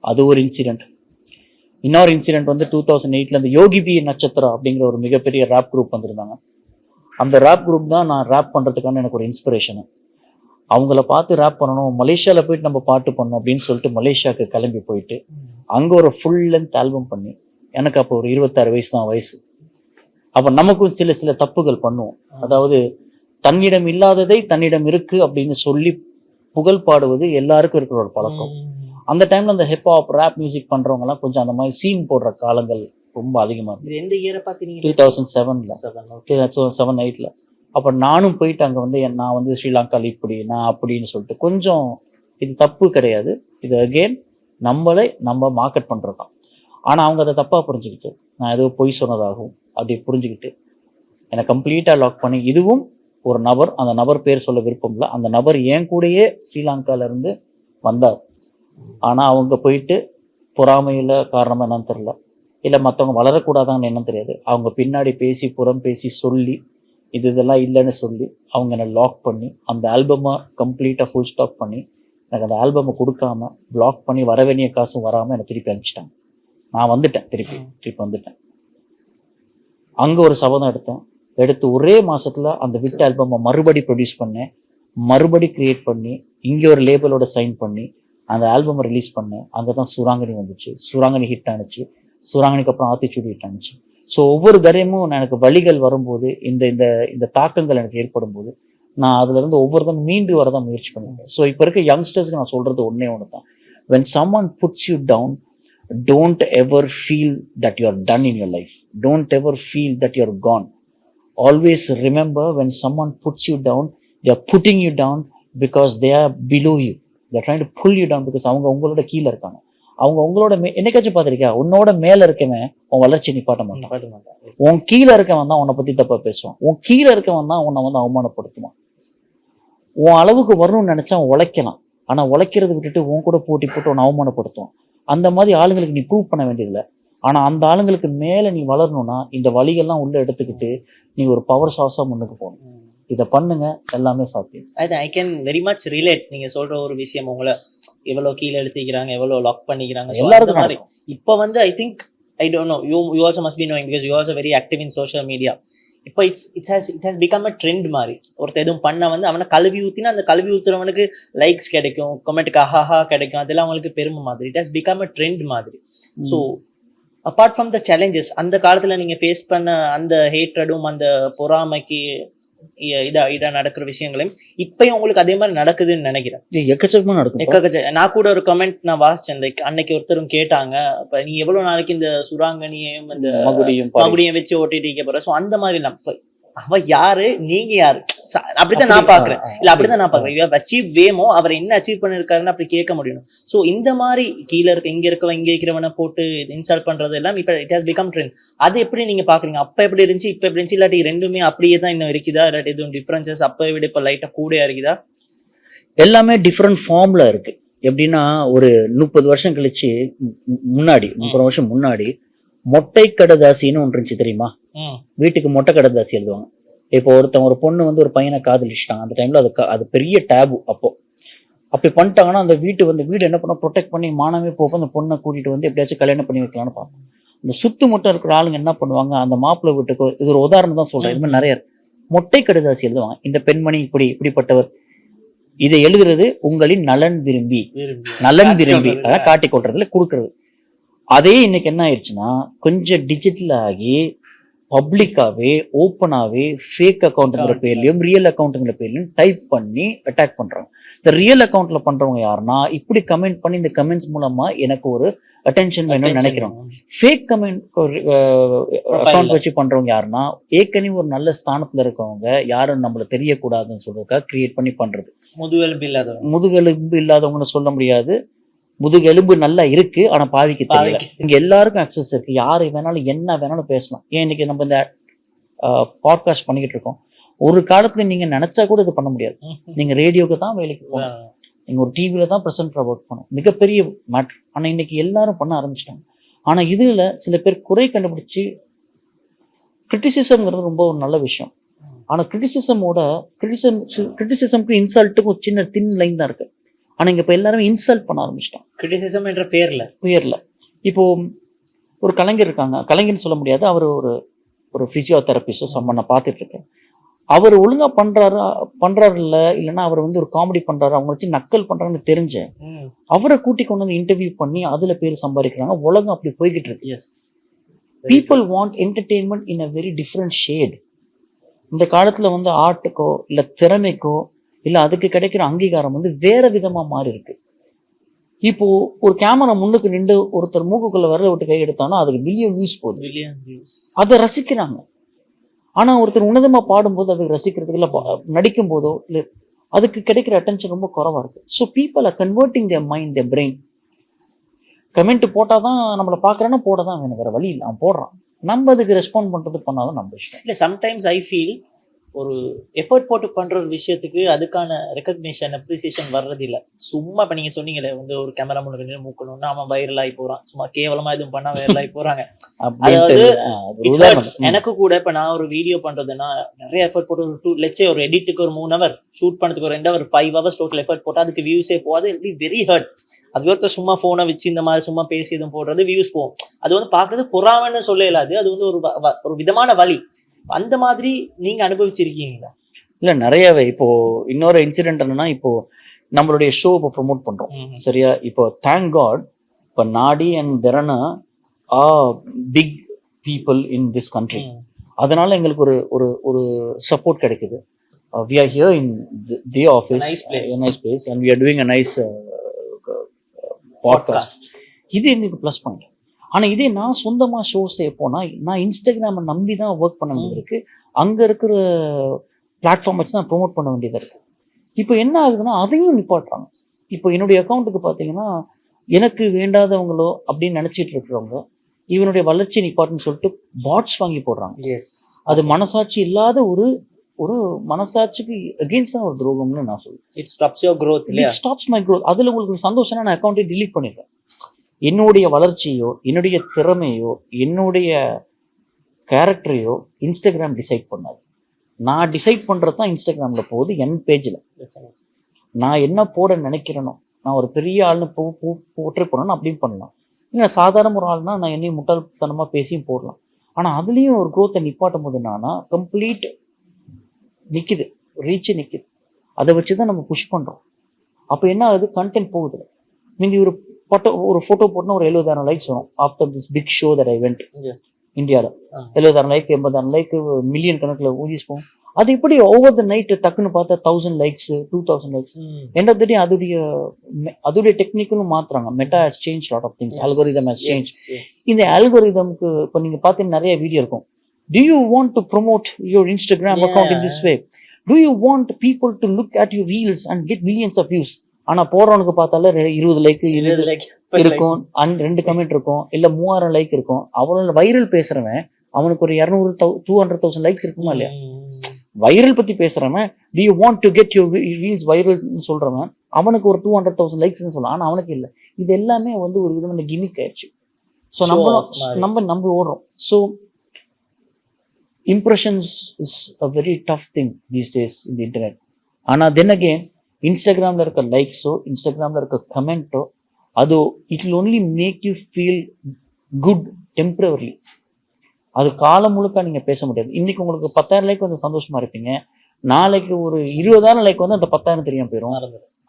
அது ஒரு இன்சிடெண்ட். இன்னொரு இன்சிடெண்ட் வந்து 2008 அந்த யோகி பி நட்சத்திரம் அப்படிங்கிற ஒரு மிகப்பெரிய ரேப் குரூப் வந்திருந்தாங்க. அந்த ரேப் குரூப் தான் நான் ரேப் பண்ணுறதுக்கான எனக்கு ஒரு இன்ஸ்பிரேஷனு. அவங்கள பார்த்து ரேப் பண்ணணும், மலேசியாவில் போயிட்டு நம்ம பாட்டு பண்ணணும் அப்படின்னு சொல்லிட்டு மலேசியாவுக்கு கிளம்பி போயிட்டு அங்கே ஒரு ஃபுல் லென்த் ஆல்பம் பண்ணி, எனக்கு அப்போ ஒரு 26 வயசு தான் வயசு. அப்போ நமக்கும் சில தப்புகள் பண்ணுவோம். அதாவது தன்னிடம் இல்லாததை தன்னிடம் இருக்கு அப்படின்னு சொல்லி புகழ் பாடுவது எல்லாருக்கும் இருக்கிற ஒரு பழக்கம். அந்த டைமில் அந்த ஹிப்ஹாப் ரேப் மியூசிக் பண்ணுறவங்கலாம் கொஞ்சம் அந்த மாதிரி சீன் போடுற காலங்கள் ரொம்ப அதிகமாக இருந்தது. இது எந்த இயரை பார்த்தீங்க? 2007 2007-8 அப்போ நானும் போயிட்டு அங்கே வந்து நான் வந்து ஸ்ரீலங்காவில் இப்படி நான் அப்படின்னு சொல்லிட்டு கொஞ்சம் இது தப்பு கிடையாது, இது அகெயின் நம்ம மார்க்கெட் பண்ணுறது தான். ஆனால் அவங்க அதை தப்பாக புரிஞ்சுக்கிட்டு நான் ஏதோ பொய் சொன்னதாகவும் அப்படி புரிஞ்சுக்கிட்டு என்னை கம்ப்ளீட்டாக லாக் பண்ணி, இதுவும் ஒரு நபர், அந்த நபர் பேர் சொல்ல விருப்பம் இல்லை, அந்த நபர் என் கூடயே ஸ்ரீலங்காவிலேருந்து வந்தார். ஆனால் அவங்க போயிட்டு பொறாமையில் காரணமாக என்னன்னு தெரில, இல்லை மற்றவங்க வளரக்கூடாதான்னு என்னன்னு தெரியாது, அவங்க பின்னாடி பேசி புறம் பேசி சொல்லி இதெல்லாம் இல்லைன்னு சொல்லி அவங்க என்னை லாக் பண்ணி அந்த ஆல்பமை கம்ப்ளீட்டாக ஃபுல் ஸ்டாப் பண்ணி எனக்கு அந்த ஆல்பமை கொடுக்காம பிளாக் பண்ணி வர வேண்டிய காசும் வராமல் என்னை திருப்பி அனுப்பிச்சிட்டாங்க. நான் வந்துட்டேன், திருப்பி வந்துட்டேன். அங்கே ஒரு சபதம் எடுத்து ஒரே மாதத்தில் அந்த விட் ஆல்பமை மறுபடி ப்ரொடியூஸ் பண்ணேன், மறுபடி க்ரியேட் பண்ணி இங்கே ஒரு லேபிளோட சைன் பண்ணி அந்த ஆல்பமை ரிலீஸ் பண்ணேன். அங்கே தான் சுராங்கனி வந்துச்சு, சுராங்கனி ஹிட் ஆனிச்சு, சுராங்கனிக்கு அப்புறம் ஆத்திச்சூடி ஹிட் ஆனிச்சு. ஸோ ஒவ்வொரு தரையும் எனக்கு வழிகள் வரும்போது இந்த இந்த இந்த தாக்கங்கள் எனக்கு ஏற்படும் போது நான் அதுலேருந்து ஒவ்வொருத்தரும் மீண்டு வரதான் முயற்சி பண்ணியிருக்கேன். ஸோ இப்போ இருக்க யங்ஸ்டர்ஸ்க்கு நான் சொல்கிறது ஒன்றே தான், when someone puts you down, don't ever feel that you are done in your life, don't ever feel that you are gone. Always remember, when someone puts you down, they are putting you down because they are below you, they are trying to pull you down because அவங்க உங்களோட கீழே இருக்காங்க. அவங்க உங்களோட என்னைக்காச்சும் பார்த்துருக்கியா, உன்னோட மேலே இருக்கவன் உன் வளர்ச்சி நிப்பாட்ட மாட்டான், உன் கீழே இருக்கவன் தான் உன்னை பற்றி தப்பாக பேசுவான், உன் கீழே இருக்கவன் தான் உன்னை வந்து அவமானப்படுத்துவான். உன் அளவுக்கு வரணும்னு நினச்சா அவன் உழைக்கலாம், ஆனால் உழைக்கிறத விட்டுட்டு உன் கூட போட்டி போட்டு உன்னை அவமானப்படுத்துவான். அந்த மாதிரி ஆளுங்களுக்கு நீ ப்ரூவ் பண்ண வேண்டியதில்லை. ஆனால் அந்த ஆளுங்களுக்கு மேலே நீ வளரணும்னா இந்த வழிகள்லாம் உள்ளே எடுத்துக்கிட்டு நீ ஒரு பவர் சோர்ஸாக முன்னுக்கு போகணும். இதை பண்ணுங்க, எல்லாமே சாத்தியம். I can very much relate. நீங்கள் சொல்கிற ஒரு விஷயம், உங்களை எவ்வளோ கீழே எடுத்துக்கிறாங்க, எவ்வளோ லாக் பண்ணிக்கிறாங்க, எல்லாருக்கும் மாதிரி. இப்போ வந்து I think, I don't know, you also must be knowing because you also very active in social media. இப்போ it has become a trend மாதிரி. ஒருத்தர் எதுவும் பண்ண வந்து அவனை கழுவி ஊற்றினா அந்த கழுவி ஊற்றுறவனுக்கு லைக்ஸ் கிடைக்கும், கமெண்ட்டுக்கு ஆஹாஹா கிடைக்கும், அதெல்லாம் அவங்களுக்கு பெருமை மாதிரி. It has become a trend மாதிரி. So apart from the challenges, அந்த காலத்தில் நீங்கள் ஃபேஸ் பண்ண அந்த ஹேட்ரடும் அந்த பொறாமைக்கு இதா நடக்கிற விஷயங்களையும் இப்பயும் உங்களுக்கு அதே மாதிரி நடக்குதுன்னு நினைக்கிறேன். எக்கச்சக்கமா நடக்கும். நான் கூட ஒரு கமெண்ட் நான் வாசிச்சேன், அன்னைக்கு ஒருத்தரும் கேட்டாங்க, இப்ப நீ எவ்வளவு நாளைக்கு இந்த சுராங்கனியையும் இந்த மகுடியும் வச்சு ஓட்டிட்டு இருக்க போற. ஸோ அந்த மாதிரி எல்லாம் அவ யாரு, நீங்க யாரு, அப்படிதான் நான் பாக்குறேன். இல்ல அப்படிதான் நான் பாக்குறேன். அச்சீவ் வேமோ அவர் என்ன அச்சீவ் பண்ணிருக்காருன்னு அப்படி கேட்க முடியும். ஸோ இந்த மாதிரி கீழே இருக்க இங்க இருக்கிறவனை போட்டு இன்ஸ்டால் பண்றது எல்லாம் இப்ப இட் ஹாஸ் பிகம் ட்ரெண்ட். அது எப்படி நீங்க பாக்குறீங்க? அப்ப எப்படி இருந்துச்சு, இப்ப எப்படி இருந்துச்சு, இல்லாட்டி ரெண்டுமே அப்படியே தான் இன்னும் இருக்குதா, இல்லாட்டி எதுவும் டிஃபரன்சஸ் அப்ப விட இப்ப லைட்டா கூடயா இருக்குதா? எல்லாமே டிஃப்ரெண்ட் ஃபார்ம்ல இருக்கு. எப்படின்னா ஒரு 30 வருஷம் கழிச்சு முன்னாடி 30 வருஷம் முன்னாடி மொட்டை கடதாசின்னு ஒன்று இருந்துச்சு தெரியுமா? வீட்டுக்கு மொட்டை கடதாசி எழுதுவாங்க. இப்போ ஒரு பொண்ணு வந்து ஒரு பையனை காதலிச்சிட்டாங்க, அந்த டைம்ல அது பெரிய டேபு. அப்படி பண்ணிட்டாங்கன்னா அந்த வீடு என்ன பண்ண ப்ரொடெக்ட் பண்ணி மானமே போக அந்த பொண்ணை கூட்டிட்டு வந்து எப்படியாச்சும் கல்யாணம் பண்ணி வைக்கலாம்னு பார்ப்போம். இந்த சுத்து மொட்டை இருக்கிற ஆளுங்க என்ன பண்ணுவாங்க, அந்த மாப்பிள்ளை வீட்டுக்கு, இது ஒரு உதாரணம் தான் சொல்றேன், இது மாதிரி நிறைய மொட்டை கடுதாசி எழுதுவாங்க. இந்த பெண்மணி இப்படிப்பட்டவர், இதை எழுதுறது உங்களின் நலன் விரும்பி அதான் காட்டி கொள்றதுல கொடுக்கறது. அதே இன்னைக்கு என்ன ஆயிடுச்சுன்னா கொஞ்சம் டிஜிட்டல் ஆகி பப்ளிக்காவே ஓப்பனாவே ஃபேக் அக்கௌண்ட்டுங்கிற பேர்லயும் ரியல் அக்கௌண்ட்டுங்கிற பேர்லயும் டைப் பண்ணி அட்டாக் பண்றாங்க. இந்த ரியல் அக்கௌண்ட்ல பண்றவங்க யாருன்னா இப்படி கமெண்ட் பண்ணி இந்த கமெண்ட்ஸ் மூலமா எனக்கு ஒரு அட்டென்ஷன் வேணும்னு நினைக்கிறோம். ஃபேக் கமெண்ட் அக்கௌண்ட் வச்சு பண்றவங்க யாருன்னா ஏற்கனவே ஒரு நல்ல ஸ்தானத்துல இருக்கவங்க, யாரும் நம்மள தெரியக்கூடாதுன்னு சொல்றதுக்காக கிரியேட் பண்ணி பண்றது. முதுகெலும்பு இல்லாதவங்கன்னு சொல்ல முடியாது, முதுகெலும்பு நல்லா இருக்கு, ஆனா பாவிக்கு தெரியல. இங்க எல்லாருக்கும் அக்சஸ் இருக்கு, யாரு வேணாலும் என்ன வேணாலும் பேசலாம். ஏன் இன்னைக்கு நம்ம இந்த பாட்காஸ்ட் பண்ணிக்கிட்டு இருக்கோம், ஒரு காலத்துல நீங்க நினைச்சா கூட இது பண்ண முடியாது. நீங்க ரேடியோக்கு தான் வேலைக்கு போகணும், நீங்க ஒரு டிவில தான் ப்ரெசென்டரா ஒர்க் பண்ணணும், மிகப்பெரிய மேட்ரு. ஆனா இன்னைக்கு எல்லாரும் பண்ண ஆரம்பிச்சிட்டாங்க. ஆனா இதுல சில பேர் குறை கண்டுபிடிச்சு, கிரிட்டிசிசம்ங்கிறது ரொம்ப ஒரு நல்ல விஷயம். ஆனா கிரிட்டிசிசம்க்கு இன்சல்ட்டுக்கும் ஒரு சின்ன தின் லைன் தான் இருக்கு. ஆனா இங்க இப்ப எல்லாருமே இன்சல்ட் பண்ண ஆரம்பிச்சிட்டான் கிரிட்டிசிசம் என்ற பேர்ல. இப்போ ஒரு கலைஞர் இருக்காங்க, கலைஞர்னு சொல்ல முடியாது, அவர் ஒரு பிசியோதெரபிஸ்டோ சம்மன் நான் பார்த்துட்டு இருக்கேன். அவர் ஒழுங்கா பண்றாரு இல்லைன்னா அவர் வந்து ஒரு காமெடி பண்றாரு, அவங்க வச்சு நக்கல் பண்றாங்கன்னு தெரிஞ்சேன் அவரை கூட்டி கொண்டு வந்து இன்டர்வியூ பண்ணி அதுல பேர் சம்பாதிக்கிறாங்க. உலகம் அப்படி போய்கிட்டு இருக்கு. People want entertainment in a very different shade. இந்த காலத்துல வந்து ஆர்ட்டுக்கோ இல்ல திறமைக்கோ இல்ல அதுக்கு கிடைக்கிற அங்கீகாரம் வந்து வேற விதமா மாறி இருக்கு. இப்போ ஒரு கேமரா முன்னுக்கு நின்று ஒருத்தர் மூக்குக்குள்ள விரல விட்டு கை எடுத்தானா அதுக்கு பில்லியன் வியூஸ் போகுது. Billion views. அதை ரசிக்கிறாங்க. ஆனா ஒருத்தர் உன்னதமா பாடும்போது அதுக்கு ரசிக்கிறதுக்கு இல்லை, நடிக்கும் போதோ இல்லை, அதுக்கு கிடைக்கிற அட்டென்ஷன் ரொம்ப குறைவா இருக்கு. So people are converting their mind, there brain. Comment போட்டால் தான் நம்மளை பார்க்குறேன்னா போட தான் வேணும், வேற வழி இல்லை, அவன் போடுறான். நம்ம அதுக்கு ரெஸ்பாண்ட் பண்ணுறது பண்ணாதான் நம்ம இஷ்டம். இல்லை சம்டைம்ஸ் ஐ ஃபீல் ஒரு எஃபர்ட் போட்டு பண்ணுற ஒரு விஷயத்துக்கு அதுக்கான ரெக்கக்னிஷன் அப்ரிசியேஷன் வர்றதில்லை. சும்மா இப்போ நீங்கள் சொன்னீங்களே வந்து ஒரு கேமரா முன்னாடி மூக்கணும்னா அவன் வைரல் ஆகி போகிறான், சும்மா கேவலமாக எதுவும் பண்ணால் வைரல் ஆகி போகிறாங்க. அதாவது எனக்கு கூட இப்போ நான் ஒரு வீடியோ பண்ணுறதுன்னா நிறைய எஃபர்ட் போட்டு ஒரு லெட்ஸே ஒரு எடிட்டுக்கு ஒரு 3 hour, ஷூட் பண்ணுறதுக்கு ஒரு 2 hour, 5 hours டோட்டல் எஃபர்ட் போட்டால் அதுக்கு வியூஸே போகாது. It be very hurt. அது ஒருத்தர் சும்மா ஃபோனை வச்சு இந்த மாதிரி சும்மா பேசி எதுவும் போடுறது வியூஸ் போகும். அது வந்து பார்க்கறது பொறாமன்னு சொல்ல இல்லாது, அது வந்து ஒரு விதமான வழி. அந்த மாதிரி நீங்க அனுபவிச்சிருக்கீங்களா? இல்லை நிறையவே. இப்போ இன்னொரு இன்சிடென்ட் என்னன்னா, இப்போ நம்மளுடைய ஷோ இப்போ ப்ரொமோட் பண்றோம் சரியா. இப்போ தேங்க் காட் இப்போ நாடி and Derana big people in this country. அதனால எங்களுக்கு ஒரு ஒரு ஒரு சப்போர்ட் கிடைக்குது. We are here in the office, nice place, and we are doing a nice podcast. இது எங்களுக்கு ப்ளஸ் பாயிண்ட். ஆனால் இதே நான் சொந்தமாக ஷோ செய்ய போனால் நான் இன்ஸ்டாகிராமை நம்பி தான் ஒர்க் பண்ண வேண்டியது இருக்குது. அங்கே இருக்கிற பிளாட்ஃபார்ம் வச்சு தான் ப்ரொமோட் பண்ண வேண்டியதாக இருக்குது. இப்போ என்ன ஆகுதுன்னா அதையும் நிப்பாட்டுறாங்க. இப்போ என்னுடைய அக்கௌண்ட்டுக்கு பார்த்தீங்கன்னா எனக்கு வேண்டாதவங்களோ அப்படின்னு நினச்சிட்டு இருக்கிறவங்க இவனுடைய வளர்ச்சி நிப்பாட்டுன்னு சொல்லிட்டு பாட்ஸ் வாங்கி போடுறாங்க. எஸ், அது மனசாட்சி இல்லாத ஒரு மனசாட்சிக்கு அகெயின்ஸ்டான ஒரு துரோகம்னு நான் சொல்லுவேன். இட் ஸ்டாப்ஸ் யுவர் growth இல்லையா? It stops my growth. அதில் உங்களுக்கு சந்தோஷம்னா நான் அக்கௌண்ட்டை டிலீட் பண்ணிடுறேன். என்னுடைய வளர்ச்சியோ என்னுடைய திறமையோ என்னுடைய கேரக்டரையோ இன்ஸ்டாகிராம் டிசைட் பண்ணாது. நான் டிசைட் பண்ணுறது தான் இன்ஸ்டாகிராமில் போகுது. என் பேஜில் நான் என்ன போட நினைக்கிறேனோ, நான் ஒரு பெரிய ஆள்னு போட்டே போனோன்னு அப்படின்னு பண்ணலாம். இல்லை சாதாரண ஒரு ஆள்னா நான் என்னையும் முட்டாள்தனமாக பேசியும் போடலாம். ஆனால் அதுலேயும் ஒரு growth-ஐ நிப்பாட்டும் போது என்னன்னா கம்ப்ளீட் நிற்கிது, ரீச்சு நிற்கிது. அதை வச்சு தான் நம்ம புஷ் பண்ணுறோம். அப்போ என்ன ஆகுது, கண்டென்ட் போகுது. மீதி ஒரு ஃபோட்டோ போட்டுனா ஒரு 70,000 லைக்ஸ் வரும். After this big show that I went இந்தியாவில் 70,000 லைக், 80,000 லைக், மில்லியன் கணக்கில் ஊதிஸ் போகும். அது எப்படி ஓவர் த நைட் டக்குன்னு பார்த்தா 1000 likes, 2000 likes. End of the day அதோடைய டெக்னிக்கலும் மாற்றுறாங்க. Meta has change lot of things. Algorithm has change. இந்த அல்கோரிதம்க்கு இப்போ நீங்கள் பார்த்தீங்கன்னா நிறைய வீடியோ இருக்கும். Do you want to promote your Instagram account in this way? Do you want people to look at your reels and get millions of views? ஆனா போடுறவனுக்கு பார்த்தால 20 like இருக்கும், 2 comment இருக்கும், இல்ல 3000 லைக் இருக்கும். அவனோட வைரல் பேசுறவன் அவனுக்கு ஒரு 200,000 லைக்ஸ் இருக்குமா இல்லையா? வைரல் பத்தி பேசுறவன் do you want to get your reels viral சொல்றவன் அவனுக்கு ஒரு 200,000 லைக்ஸ்ன்னு சொல்லலாம். ஆனா அவனுக்கு இல்லை. இது எல்லாமே வந்து ஒரு விதமான கிமிக் ஆயிடுச்சு. ஸோ நம்ம ஓடுறோம். So impressions is a very tough thing these days in the internet. ஆனால் then again இன்ஸ்டாகிராமில் இருக்க லைக்ஸோ இன்ஸ்டாகிராமில் இருக்க கமெண்ட்டோ அது it will only make you feel good temporarily. அது காலம் முழுக்க நீங்கள் பேச முடியாது. இன்னைக்கு உங்களுக்கு 10,000 லைக் வந்து சந்தோஷமா இருப்பீங்க. நாளைக்கு ஒரு 20,000 லைக் வந்து அந்த 10,000 தெரியாம போயிடும்.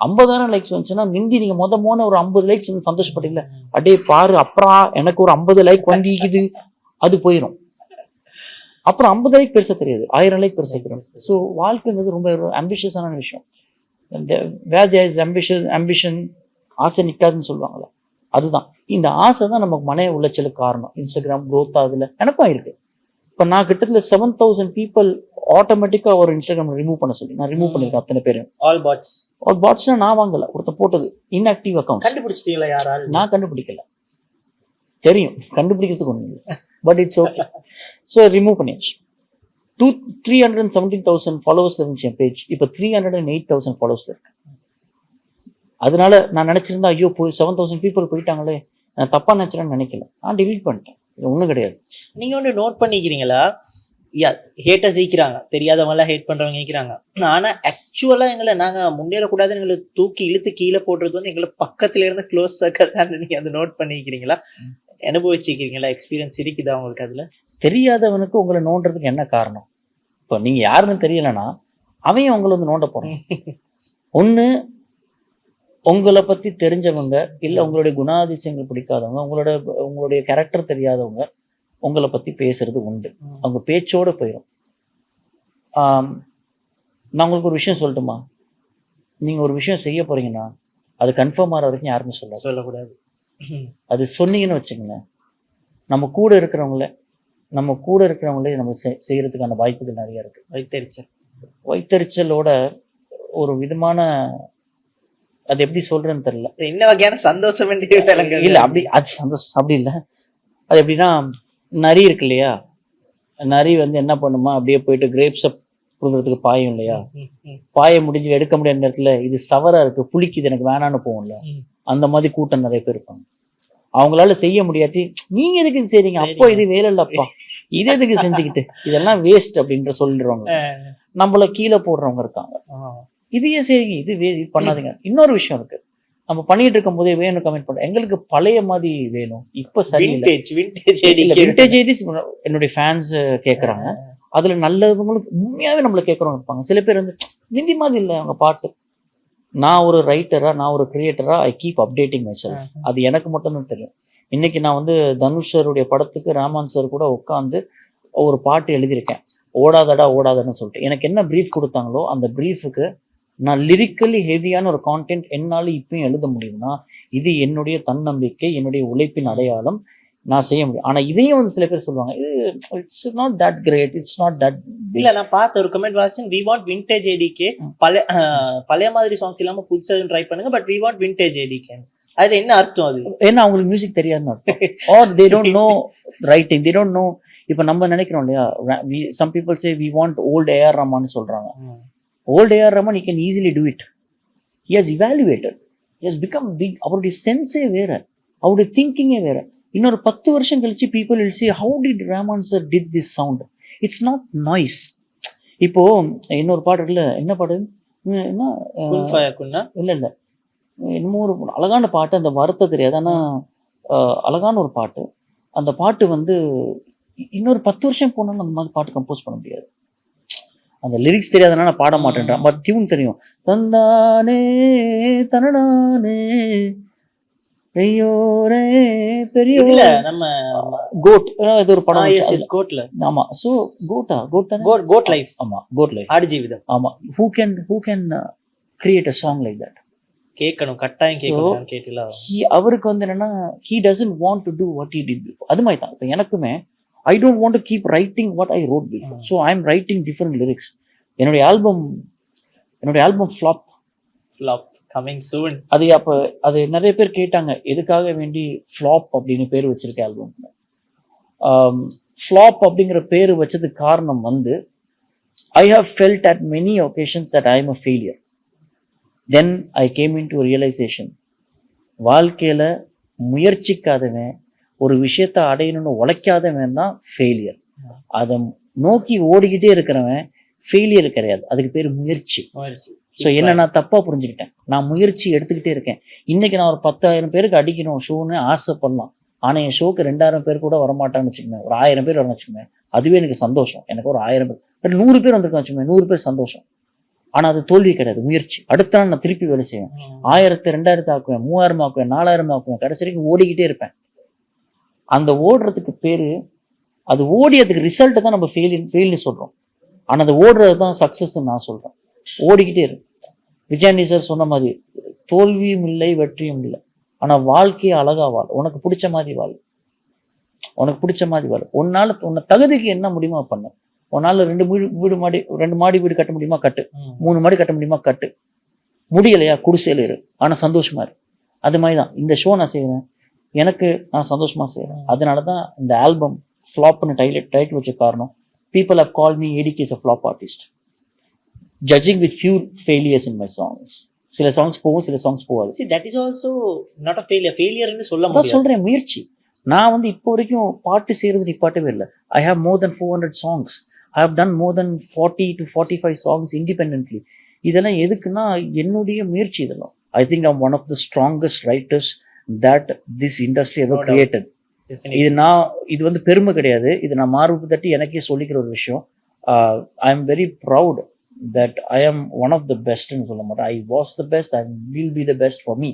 50,000 லைக்ஸ் வந்துச்சுன்னா மிந்தி நீங்கள் மொதல் ஒரு 50 லைக்ஸ் வந்து சந்தோஷப்பட்டீங்களா, அடே பாரு அப்புறம் எனக்கு ஒரு 50 லைக் வந்திக்குது, அது போயிடும். அப்புறம் 50 லைக் பெருசாக தெரியாது, 1000 லைக் பெருசாக தெரியும். ஸோ வாழ்க்கைங்கிறது ரொம்ப ஆம்பிஷியஸான விஷயம். வேர் தேர் இஸ் ஆம்பிஷன், ஆசை நிற்காதுன்னு சொல்லுவாங்கல்ல, அதுதான். இந்த ஆசை தான் நமக்கு மன உளைச்சலுக்கு காரணம். இன்ஸ்டாகிராம் க்ரோத் ஆகுதுல எனக்கும் இருக்கு. இப்போ நான் கிட்டத்தட்ட 7,000 பீப்புள் ஆட்டோமேட்டிக்காக ஒரு இன்ஸ்டாகிராம் ரிமூவ் பண்ண சொல்லி நான் ரிமூவ் பண்ணியிருக்கேன். அத்தனை பேரும் ஆல் பாட்ஸ்னா நான் வாங்கல, ஒருத்தர் போட்டது இன்ஆக்டிவ் அக்கௌண்ட். கண்டுபிடிச்சிட்டீங்களா யாராவது? நான் கண்டுபிடிக்கல, தெரியும் கண்டுபிடிக்கிறதுக்கு ஒன்றும் இல்லை, but it's okay. So remove பண்ணியாச்சு. 317,000 ஃபாலோவர்ஸ்ல இருந்துச்சு என் பேஜ். இப்போ 308,000 ஃபாலோவர்ஸ்ல இருக்கு. அதனால நான் நினைச்சிருந்தா ஐயோ 7,000 பீப்புள் போயிட்டாங்களே, நான் தப்பா நினைச்சிடன்னு நினைக்கல, நான் டிலீட் பண்ணிட்டேன். இது ஒன்றும் கிடையாது. நீங்க ஒன்று நோட் பண்ணிக்கிறீங்களா, ஹேட்டர்ஸ் ஈக்கிறாங்க, தெரியாதவங்களாம் ஹேட் பண்றவங்க ஈக்கிறாங்க. ஆனா ஆக்சுவலா எங்களை நாங்க முன்னேறக்கூடாதுன்னு எங்களை தூக்கி இழுத்து கீழே போடுறது வந்து எங்களை பக்கத்துல இருந்து க்ளோஸ் சர்க்கிள் தான். நீங்க அதை நோட் பண்ணிக்கிறீங்களா, அனுபவிச்சிருக்கீங்களா, எக்ஸ்பீரியன்ஸ் இருக்குதா உங்களுக்கு? அதுல தெரியாதவனுக்கு உங்களை நோண்டுறதுக்கு என்ன காரணம்? இப்போ நீங்க யாருன்னு தெரியலன்னா அவன் உங்களை வந்து நோண்ட போறான். ஒண்ணு உங்களை பத்தி தெரிஞ்சவங்க, இல்லை உங்களுடைய குணாதிசயங்கள் பிடிக்காதவங்க, உங்களுடைய கேரக்டர் தெரியாதவங்க உங்களை பத்தி பேசுறது உண்டு. அவங்க பேச்சோட போயிடும். நான் உங்களுக்கு ஒரு விஷயம் சொல்லட்டுமா? நீங்க ஒரு விஷயம் செய்ய போறீங்கன்னா அது கன்ஃபார்ம் ஆகிற வரைக்கும் யாருமே சொல்லாது. சொல்லக்கூடாது. அது சொன்னீங்கன்னு வச்சுங்களேன், நம்ம கூட இருக்கிறவங்களே நம்ம செய்யறதுக்கான வாய்ப்புகள் நிறைய இருக்கு. வைத்தறிச்சலோட ஒரு விதமான, அது எப்படி சொல்றேன்னு தெரியல, என்ன வகையான சந்தோஷம் இல்ல அப்படி, அது சந்தோஷம் அப்படி இல்லை. அது எப்படின்னா, நரி இருக்கு இல்லையா, நரி வந்து என்ன பண்ணுமா, அப்படியே போயிட்டு கிரேப்ஸை கொடுக்கறதுக்கு பாயும் இல்லையா, பாய முடிஞ்சு எடுக்க முடியாத நேரத்துல இது சவரா இருக்கு, புளிக்குது, எனக்கு வேணான்னு போகும்ல, அந்த மாதிரி கூட்டம் நிறைய பேர் இருப்பாங்க. அவங்களால செய்ய முடியாட்டி நீங்க எதுக்கு இது செய்றீங்க, அப்போ இது வேலை இல்லப்பா, இது எதுக்கு செஞ்சுக்கிட்டு, இதெல்லாம் வேஸ்ட் அப்படின்ற சொல்லிடுவாங்க. நம்மள கீழே போடுறவங்க இருக்காங்க, இதையே செய்யுங்க, இது பண்ணாதீங்க. இன்னொரு விஷயம் இருக்கு, நம்ம பண்ணிட்டு இருக்கும் போதே வேணும் கமெண்ட் பண்றோம், எங்களுக்கு பழைய மாதிரி வேணும், இப்ப சரியில்லை. என்னுடைய ஃபேன்ஸ் கேட்கறாங்க, அதுல நல்லவங்களுக்கு உண்மையாவே நம்மள கேட்கறவங்க இருப்பாங்க. சில பேர் வந்து ஹிந்தி மாதிரி இல்லை அவங்க பாட்டு. நான் ஒரு ரைட்டரா, நான் ஒரு கிரியேட்டரா, I keep updating myself. அது எனக்கு மட்டும்தான் தெரியும். இன்னைக்கு நான் வந்து தனுஷ் சாருடைய படத்துக்கு ராமான் சார் கூட உட்காந்து ஒரு பாட்டு எழுதியிருக்கேன், ஓடாதடா ஓடாதன்னு சொல்லிட்டு. எனக்கு என்ன ப்ரீஃப் கொடுத்தாங்களோ அந்த ப்ரீஃபுக்கு நான் லிரிக்கலி ஹெவியான ஒரு கான்டென்ட் என்னால் இப்பயும் எழுத முடியும்னா இது என்னுடைய தன்னம்பிக்கை, என்னுடைய உழைப்பின் அடையாளம், நான் செய்ய முடியும். ஆனா இதையும் வந்து சில பேர் சொல்லுவாங்க, it's not that great, it's not that. இல்ல, நான் பார்த்த ஒரு கமெண்ட் வாட்சன், வி வாண்ட் விண்டேஜ் ஏடிகே, பழைய மாதிரி சாங்ஸ் இல்லாம புதுசா ட்ரை பண்ணுங்க, but we want vintage ADK. அது என்ன அர்த்தம்? அது ஏன்னா அவங்களுக்கு மியூசிக் தெரியாதுன்னு அர்த்தம், or they don't know writing, they don't know. இப்ப நம்ம நினைக்கிறோம் இல்லையா, some people say we want old AR Rahman சொல்றாங்க. Old AR Rahman he can easily do it. He has evaluated, he has become big. அவருடைய சென்ஸே வேற, அவருடைய திங்கிங்கே வேற. இன்னொரு 10 வருஷம் கழிச்சு people will say, how did Rahman sir did this sound? It's not noise. இப்போ இன்னொரு பாட்டு இல்ல, என்ன பாட்டு, இல்ல இல்ல இன்னும் ஒரு அழகான பாட்டு, அந்த வார்த்தை தெரியாது, ஆனா அழகான ஒரு பாட்டு. அந்த பாட்டு வந்து இன்னொரு 10 வருஷம் போனாலும் அந்த மாதிரி பாட்டு கம்போஸ் பண்ண முடியாது. அந்த லிரிக்ஸ் தெரியாதனால நான் பாட மாட்டேன்றான், பட் டியூன் தெரியும். தந்தானே தனடானே ஐயோரே பெரிய நம்ம கோட், இது ஒரு படம், கோட்ல. ஆமா, சோ கோட் தானே, கோட் லைஃப். ஆமா, கோட் லைஃப், ஆடு ஜீவிதம். ஆமா, who can create a song like that? கேட்கணும், கட்டாயம் கேட்கணும். கேட்டீங்களா? அவருக்கு வந்து என்னன்னா, he doesn't want to do what he did before. அது மாதிரி தான் இப்போ எனக்குமே, I don't want to keep writing what I wrote before. So I'm writing different lyrics. என்னுடைய ஆல்பம் flop coming soon. அது நிறைய பேர் கேட்டாங்க, எதுக்காக வேண்டி flop அப்படின்னு பேர் வச்சிருக்க ஆல்பம். flop அப்படிங்கிற பேர் வச்சதுக்கு காரணம் வந்து, I have felt at many occasions that I am a failure. Then I came into a realization, வாழ்க்கையில முயற்சிக்காதவன், ஒரு விஷயத்தை அடையணும்னு உழைக்காதவன் தான் ஃபெயிலியர். அதை நோக்கி ஓடிக்கிட்டே இருக்கிறவன் ஃபெயிலியர் கிடையாது, அதுக்கு பேர் முயற்சி. ஸோ என்ன நான் தப்பா புரிஞ்சுக்கிட்டேன், நான் முயற்சி எடுத்துக்கிட்டே இருக்கேன். இன்னைக்கு நான் ஒரு 10,000 பேருக்கு அடிக்கணும் ஷோன்னு ஆசைப்படலாம், ஆனால் என் ஷோக்கு 2,000 பேர் கூட வரமாட்டான்னு வச்சுக்கோங்க, ஒரு 1000 பேர் வரணும் வச்சுக்கோங்க, அதுவே எனக்கு சந்தோஷம். எனக்கு ஒரு 1000 பேர், பட் 100 பேர் வந்திருக்கேன் வச்சுக்கோங்க, 100 பேர் சந்தோஷம். ஆனால் அது தோல்வி கிடையாது, முயற்சி. அடுத்த நாள் நான் திருப்பி வேலை செய்வேன், 1000, 2000 ஆக்குவேன், 3000 ஆக்குவேன், 4000 ஆக்குவேன், கடைசி வரைக்கும் ஓடிக்கிட்டே இருப்பேன். அந்த ஓடுறதுக்கு பேரு, அது ஓடி அதுக்கு ரிசல்ட் தான் நம்ம ஃபெயில்னு சொல்றோம், ஆனா அது ஓடுறது தான் சக்சஸ் நான் சொல்றேன். ஓடிக்கிட்டே இருக்கு. விஜயாண்டி சார் சொன்ன மாதிரி, தோல்வியும் இல்லை வெற்றியும் இல்லை, ஆனா வாழ்க்கையை அழகா வாழ், உனக்கு பிடிச்ச மாதிரி வாழ், உன்னை தகுதிக்கு என்ன முடியுமா பண்ணு. உன்னால 2 மாடி வீடு கட்ட முடியுமா கட்டு, 3 மாடி கட்ட முடியுமா கட்டு, முடியலையா குடிசையில இரு, ஆனா சந்தோஷமா இரு. அது மாதிரிதான் இந்த ஷோ நான் செய்வேன், எனக்கு நான் சந்தோஷமா செய்யறேன். அதனாலதான் இந்த ஆல்பம் ஃப்ளாப்னு டைட்டில் வச்ச காரணம். People have call me ADK as a flop artist, judging with few failures in my songs. சில சாங்ஸ் போகும், சில சாங்ஸ் போகாது. See, that is also not a failure ன்னு சொல்ல முடியாது. நான் சொல்றேன் முயற்சி. நான் வந்து இப்போ வரைக்கும் பாட்டு செய்யறது நிப்பாட்டவே இல்லை. I have more than 400 songs. I have done more than 40 to 45 songs independently. இதெல்லாம் எதுக்குன்னா என்னுடைய முயற்சி. இதெல்லாம் I think I'm one of the strongest writers that this industry ever created. இது வந்து பெருமை கிடையாது, இது நான் மார்பு தட்டி எனக்கே சொல்லிக்கிற ஒரு விஷயம். I am very proud that I am one of the best ன்னு சொல்ல மாட்டேன். I was the best, I will be the best for me.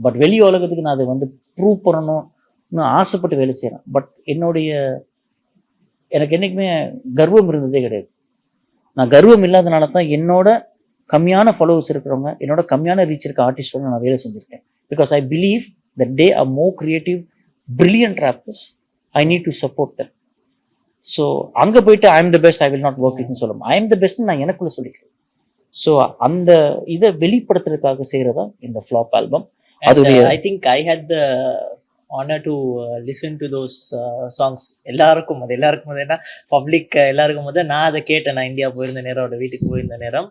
But வெளி உலகத்துக்கு நான் அதை வந்து ப்ரூவ் பண்ணணும்னு ஆசைப்பட்டு வேலை செய்கிறேன். பட் எனக்கு என்றைக்குமே கர்வம் இருந்ததே கிடையாது. நான் கர்வம் இல்லாதனால தான் என்னோட கம்மியான ஃபாலோவர்ஸ் இருக்கிறவங்க, என்னோட கம்மியான ரீச் இருக்க ஆர்டிஸ்டோட நான் வேலை செஞ்சுருக்கேன். Because I believe that they are more creative brilliant rappers. I need to support them. So அங்கே போயிட்டு I am the best, I will not work வித்னு சொல்ல ஐ எம் த பெஸ்ட்னு நான் எனக்குள்ள சொல்லிக்கிறேன். ஸோ அந்த இதை வெளிப்படுத்துறதுக்காக செய்கிறதா இந்த ஃப்ளாப் ஆல்பம். அதுடைய I think I hate the honor to listen to those songs. எல்லாருக்கும் அது என்ன பப்ளிக் எல்லாருக்கும் போது நான் அதை கேட்டேன். நான் இந்தியா போயிருந்த நேரம், அவரோட வீட்டுக்கு போயிருந்த நேரம்,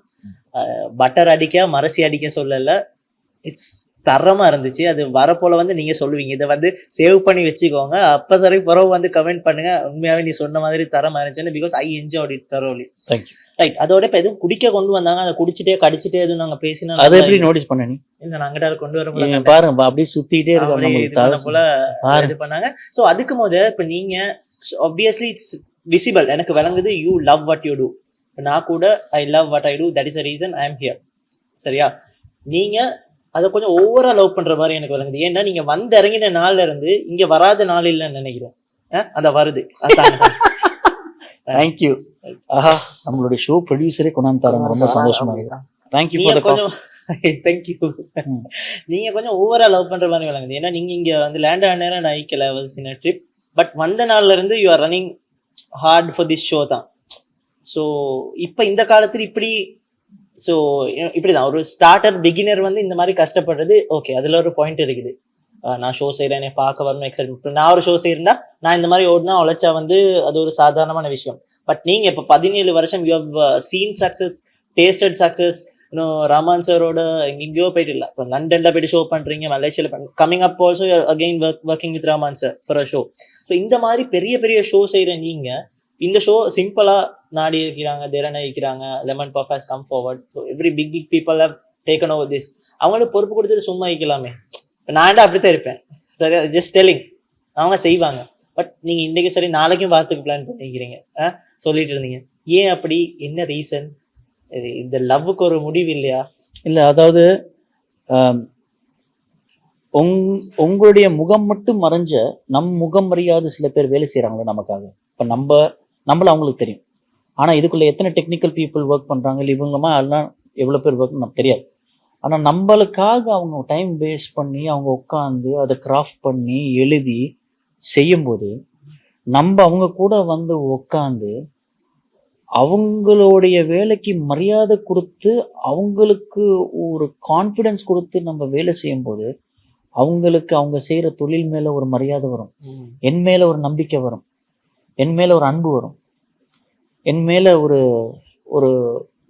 பட்டர் அடிக்க மரசி அடிக்க சொல்லல, இட்ஸ் தரமா இருந்துச்சு. அது வரப்போல வந்து நீங்க சொல்லுவீங்க, இதை வந்து சேவ் பண்ணி வச்சுக்கோங்க, அப்ப சரி பிறகு வந்து கமெண்ட் பண்ணுங்க, உண்மையாவே நீ சொன்ன மாதிரி தரமா இருந்துச்சுன்னு. Because I enjoyed it தரோலி. Right. அதோட இப்ப எதுவும் குடிக்க கொண்டு வந்தாங்க, அதை குடிச்சிட்டே கடிச்சிட்டே எதுவும் நாங்க பேசினா அதை எப்படி நோட்டீஸ் பண்ண? நீ இல்ல நான் அங்கடா கொண்டு வர பாருங்க, அப்படியே சுத்திட்டே இருக்காங்க போல இது பண்ணாங்க. சோ அதுக்கு போது இப்ப நீங்க obviously இட்ஸ் விசிபிள், எனக்கு விளங்குது, you love what you do. நான் கூட I love what I do, that is a reason I am here. சரியா? நீங்க அதை கொஞ்சம் ஓவரா லவ் பண்ற மாதிரி எனக்கு விளங்குது. ஏன்னா நீங்க வந்து இறங்கின நாள்ல இருந்து இங்க வராத நாள் இல்லைன்னு நினைக்கிறேன். அத வருது. தேங்க்யூ. ஆஹா, நம்மளுடைய ஷோ ப்ரொடியூசரே கொண்டாந்து தராங்க, ரொம்ப சந்தோஷமா இருக்கு. தேங்க்யூ ஃபார் தி கொஞ்சம் தேங்க்யூ. நீங்க கொஞ்சம் ஓவரா லவ் பண்ற மாதிரி விளங்குது. ஏன்னா நீங்க இங்க வந்து லேண்ட் ஆன நேரம் நான் ஐக்கல was in a trip, but வந்த நாள்ல இருந்து you are running hard for this show தான். ஸோ இப்போ இந்த காலத்துல இப்படி ஸோ இப்படிதான் ஒரு ஸ்டார்டர் பிகினர் வந்து இந்த மாதிரி கஷ்டப்படுறது ஓகே, அதுல ஒரு பாயிண்ட் இருக்குது. நான் ஷோ செய்யறேன், என்னை பார்க்க வரணும், எக்ஸைட். நான் ஒரு ஷோ செய்யறேன்னா நான் இந்த மாதிரி ஓடினா உழைச்சா வந்து அது ஒரு சாதாரணமான விஷயம். பட் நீங்க இப்போ 17 வருஷம் you have seen success, tasted success. இன்னும் ரஹ்மான் சாரோட எங்கெங்கயோ போயிட்டு இல்லை, இப்போ லண்டன்ல போயிட்டு ஷோ பண்றீங்க, மலேசியால coming up also again working with Rahman sir for a show. So இந்த மாதிரி பெரிய பெரிய ஷோ செய்யற நீங்க இந்த ஷோ சிம்பிளா நாடி இருக்கிறாங்க, தேரனை இருக்கிறாங்க, lemon puff has come forward. So every big people have taken over this. அவங்களுக்கு பொறுப்பு கொடுத்துட்டு சும்மா வைக்கலாமே. நான் அப்படித்தான் இருப்பேன். சரி, ஜஸ்ட் டெல்லிங், அவங்க செய்வாங்க. பட் நீங்க இன்னைக்கு சரி நாளைக்கும் வாரத்துக்கு பிளான் பண்ணிக்கிறீங்க, சொல்லிட்டு இருந்தீங்க. ஏன் அப்படி? என்ன ரீசன்? இந்த லவ்வுக்கு ஒரு முடிவு இல்லையா? இல்லை, அதாவது உங்களுடைய முகம் மட்டும் மறைஞ்ச முகம் அறியாத சில பேர் வேலை செய்கிறாங்களோ நமக்காக. இப்போ நம்மள அவங்களுக்கு தெரியும், ஆனால் இதுக்குள்ளே எத்தனை டெக்னிக்கல் பீப்புள் ஒர்க் பண்ணுறாங்க, இல்லை இவங்கமா எல்லாம் எவ்வளோ பேர் ஒர்க் நமக்கு தெரியாது. ஆனால் நம்மளுக்காக அவங்க டைம் வேஸ்ட் பண்ணி அவங்க உட்காந்து அதை கிராஃப்ட் பண்ணி எழுதி செய்யும்போது அவங்க கூட வந்து உட்காந்து அவங்களுடைய வேலைக்கு மரியாதை கொடுத்து அவங்களுக்கு ஒரு கான்ஃபிடென்ஸ் கொடுத்து நம்ம வேலை செய்யும்போது அவங்களுக்கு அவங்க செய்கிற தொழில் மேலே ஒரு மரியாதை வரும், என் மேலே ஒரு நம்பிக்கை வரும், என் மேலே ஒரு அன்பு வரும், என் மேலே ஒரு ஒரு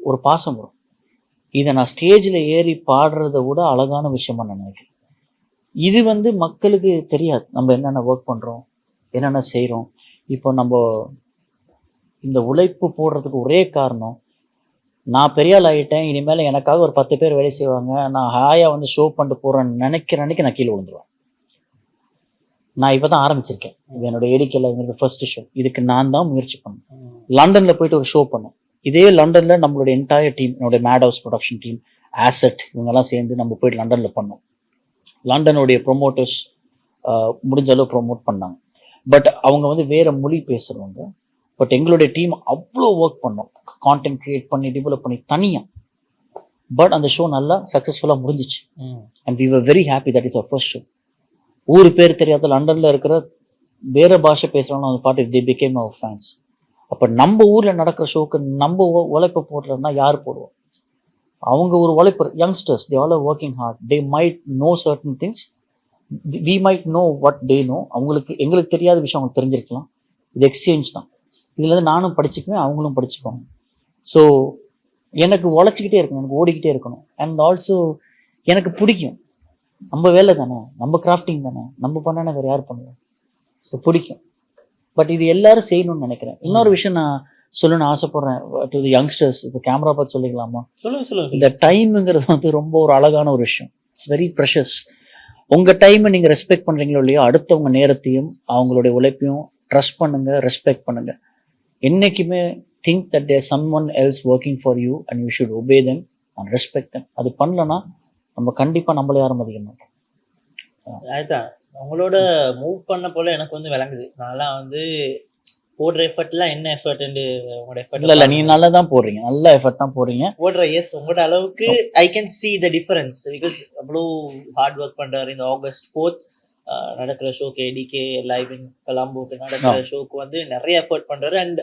ஒரு பாசம் வரும். இதை நான் ஸ்டேஜில் ஏறி பாடுறத விட அழகான விஷயமா நான் நினைக்கிறேன். இது வந்து மக்களுக்கு தெரியாது, நம்ம என்னென்ன ஒர்க் பண்ணுறோம், என்னென்ன செய்கிறோம். இப்போ நம்ம இந்த உழைப்பு போடுறதுக்கு ஒரே காரணம், நான் பெரிய ஆள் ஆகிட்டேன், இனிமேல் எனக்காக ஒரு 10 பேர் வேலை செய்வாங்க, நான் ஹாயாக வந்து ஷோ பண்ணிட்டு போகிறேன்னு நினைக்கிற அன்னைக்கு நான் கீழே விழுந்துருவேன். நான் இப்போ தான் ஆரம்பிச்சிருக்கேன், இது என்னோட ஏடிக்கைங்கிறது ஃபர்ஸ்ட் ஷோ. இதுக்கு நான் தான் முயற்சி பண்ணேன். லண்டனில் போயிட்டு ஒரு ஷோ பண்ணேன். இதே லண்டனில் நம்மளுடைய என்டையர் டீம், என்னுடைய மேட் ஹவுஸ் ப்ரொடக்ஷன் டீம், ஆசட், இவங்கெல்லாம் சேர்ந்து நம்ம போயிட்டு லண்டனில் பண்ணோம். லண்டனுடைய ப்ரொமோட்டர்ஸ் முடிஞ்ச அளவு ப்ரொமோட் பண்ணாங்க. பட் அவங்க வந்து வேறு மொழி பேசுகிறவங்க. பட் எங்களுடைய டீம் அவ்வளோ ஒர்க் பண்ணோம், கான்டென்ட் க்ரியேட் பண்ணி டெவலப் பண்ணி தனியாக. பட் அந்த ஷோ நல்லா சக்ஸஸ்ஃபுல்லாக முடிஞ்சிச்சு. And we were very happy. That is our first show. ஊர் பேர் தெரியாத லண்டனில் இருக்கிற வேறு பாஷை பேசுகிறவங்க அந்த பாட்டு தே பிகேம் அவர் ஃபேன்ஸ். அப்போ நம்ம ஊரில் நடக்கிற ஷோக்கு நம்ம உழைப்பை போடுறோம்னா யார் போடுவோம்? அவங்க ஒரு உழைப்பு. Youngsters, they all are working hard. They might know certain things, we might know what they know. எங்களுக்கு தெரியாத விஷயம் அவங்களுக்கு தெரிஞ்சிருக்கலாம். இது எக்ஸ்சேஞ்ச் தான். இதுலேருந்து நானும் படிச்சுக்குவேன், அவங்களும் படிச்சுக்குவாங்க. ஸோ எனக்கு உழைச்சிக்கிட்டே இருக்கணும், எனக்கு ஓடிக்கிட்டே இருக்கணும். அண்ட் ஆல்சோ எனக்கு பிடிக்கும், நம்ம வேலை தானே, நம்ம கிராஃப்டிங் தானே, நம்ம பண்ணானே வேறு யார் பண்ணுவோம். ஸோ பிடிக்கும். பட் இது எல்லாரும் செய்யணும்னு நினைக்கிறேன். இன்னொரு விஷயம் நான் சொல்லணும்னு ஆசைப்படுறேன் டு தி யங்ஸ்டர்ஸ். இப்போ கேமரா பார்த்து சொல்லிக்கலாமா? சொல்லுங்க. இந்த டைமுங்கிறது வந்து ரொம்ப ஒரு அழகான ஒரு விஷயம். It's very precious. உங்கள் டைமை நீங்கள் ரெஸ்பெக்ட் பண்ணுறீங்களோ இல்லையோ, அடுத்தவங்க நேரத்தையும் அவங்களுடைய உழைப்பையும் ட்ரஸ்ட் பண்ணுங்க, ரெஸ்பெக்ட் பண்ணுங்க. என்னைக்குமே think that there someone else working for you and you should obey them and respect them. அது பண்ணலன்னா நம்ம கண்டிப்பாக நம்மள யாரும் மதிக்க மாட்டோம். அதுதான் உங்களோட மூவ் பண்ண போல எனக்கு வந்து விளங்குது. நான்லாம் வந்து போடுற எஃபர்ட்லாம் என்ன எஃபர்ட் உங்களோட இல்லை எஃபர்ட் நீ நல்லா தான் போடுறீங்க, நல்ல எஃபர்ட் தான் போடுறீங்க. போடுற எஸ் உங்களோட அளவுக்கு I can see the difference because அவ்வளோ ஹார்ட் ஒர்க் பண்றாரு. இந்த ஆகஸ்ட் 4th நடக்கிற ஷோக்கு ஏடிகே லைவ் இன் கொலம்போக்கு நடக்கிற ஷோக்கு வந்து நிறைய எஃபர்ட் பண்றாரு. And